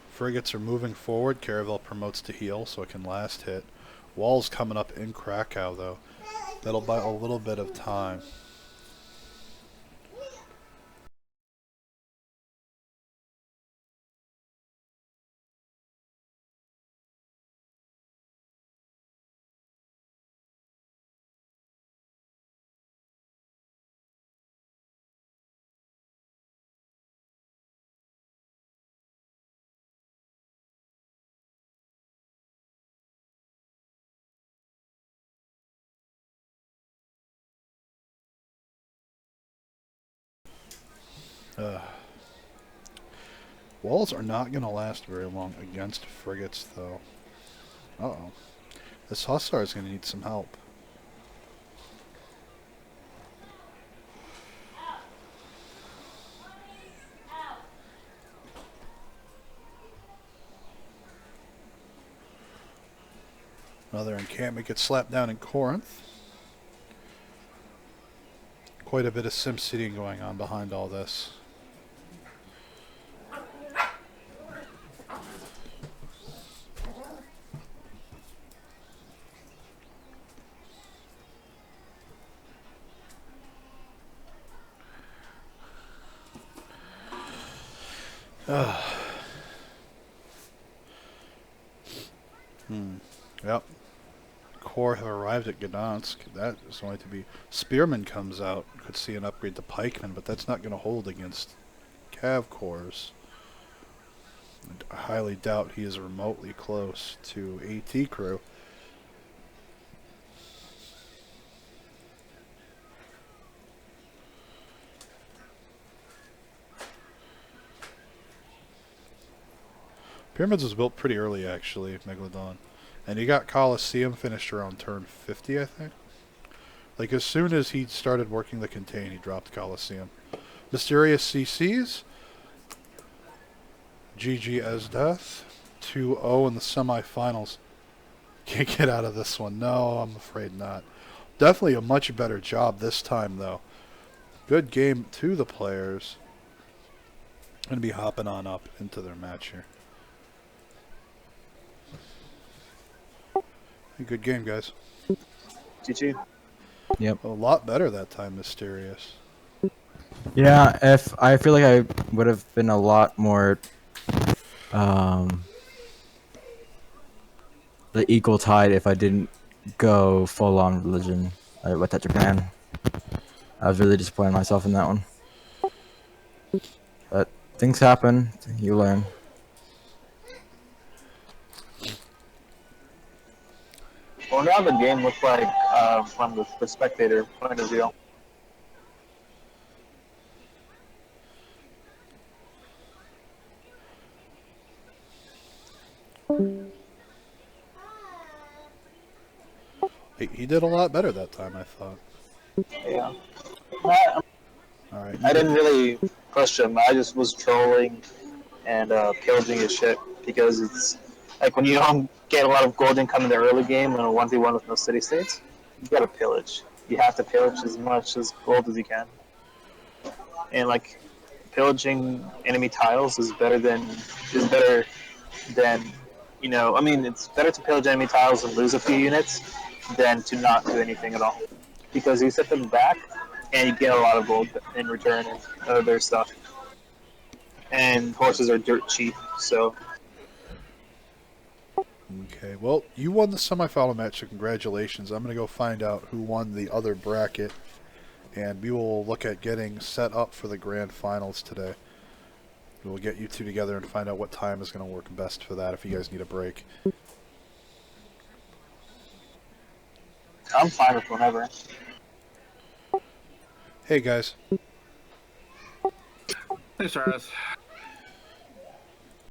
Frigates are moving forward. Caravel promotes to heal, so it can last hit. Wall's coming up in Krakow, though. That'll buy a little bit of time. Walls are not going to last very long against frigates, though. Uh-oh. This Hussar is going to need some help. Another encampment gets slapped down in Corinth. Quite a bit of sim citying going on behind all this. Yep. Corps have arrived at Gdansk. That is going to be... Spearman comes out. Could see an upgrade to Pikeman, but that's not going to hold against Cav Corps. I highly doubt he is remotely close to AT crew. Pyramids was built pretty early, actually, Megalodon. And he got Coliseum finished around turn 50, I think. Like, as soon as he started working the contain, he dropped Coliseum. Mysterious CCs. GG Esdeath. 2-0 in the semifinals. Can't get out of this one. No, I'm afraid not. Definitely a much better job this time, though. Good game to the players. Going to be hopping on up into their match here. Good game, guys. GG. Yep. A lot better that time, Mysterious. Yeah, if I feel like I would have been a lot more the equal tide if I didn't go full on religion with that Japan. I was really disappointed in myself in that one. But things happen, you learn. I wonder how the game looked like from the spectator point of view. He did a lot better that time, I thought. Yeah. All right. I didn't really push him. I just was trolling and pillaging his shit because it's like when you don't get a lot of gold income in the early game and a 1v1 with no city states, you gotta pillage. You have to pillage as much as gold as you can. And like pillaging enemy tiles is better than you know, I mean it's better to pillage enemy tiles and lose a few units than to not do anything at all. Because you set them back and you get a lot of gold in return and other stuff. And horses are dirt cheap, so Okay, well, you won the semifinal match, so congratulations. I'm going to go find out who won the other bracket, and we will look at getting set up for the grand finals today. We'll get you two together and find out what time is going to work best for that if you guys need a break. I'm fine with whatever. Hey, guys. Hey, Sarge.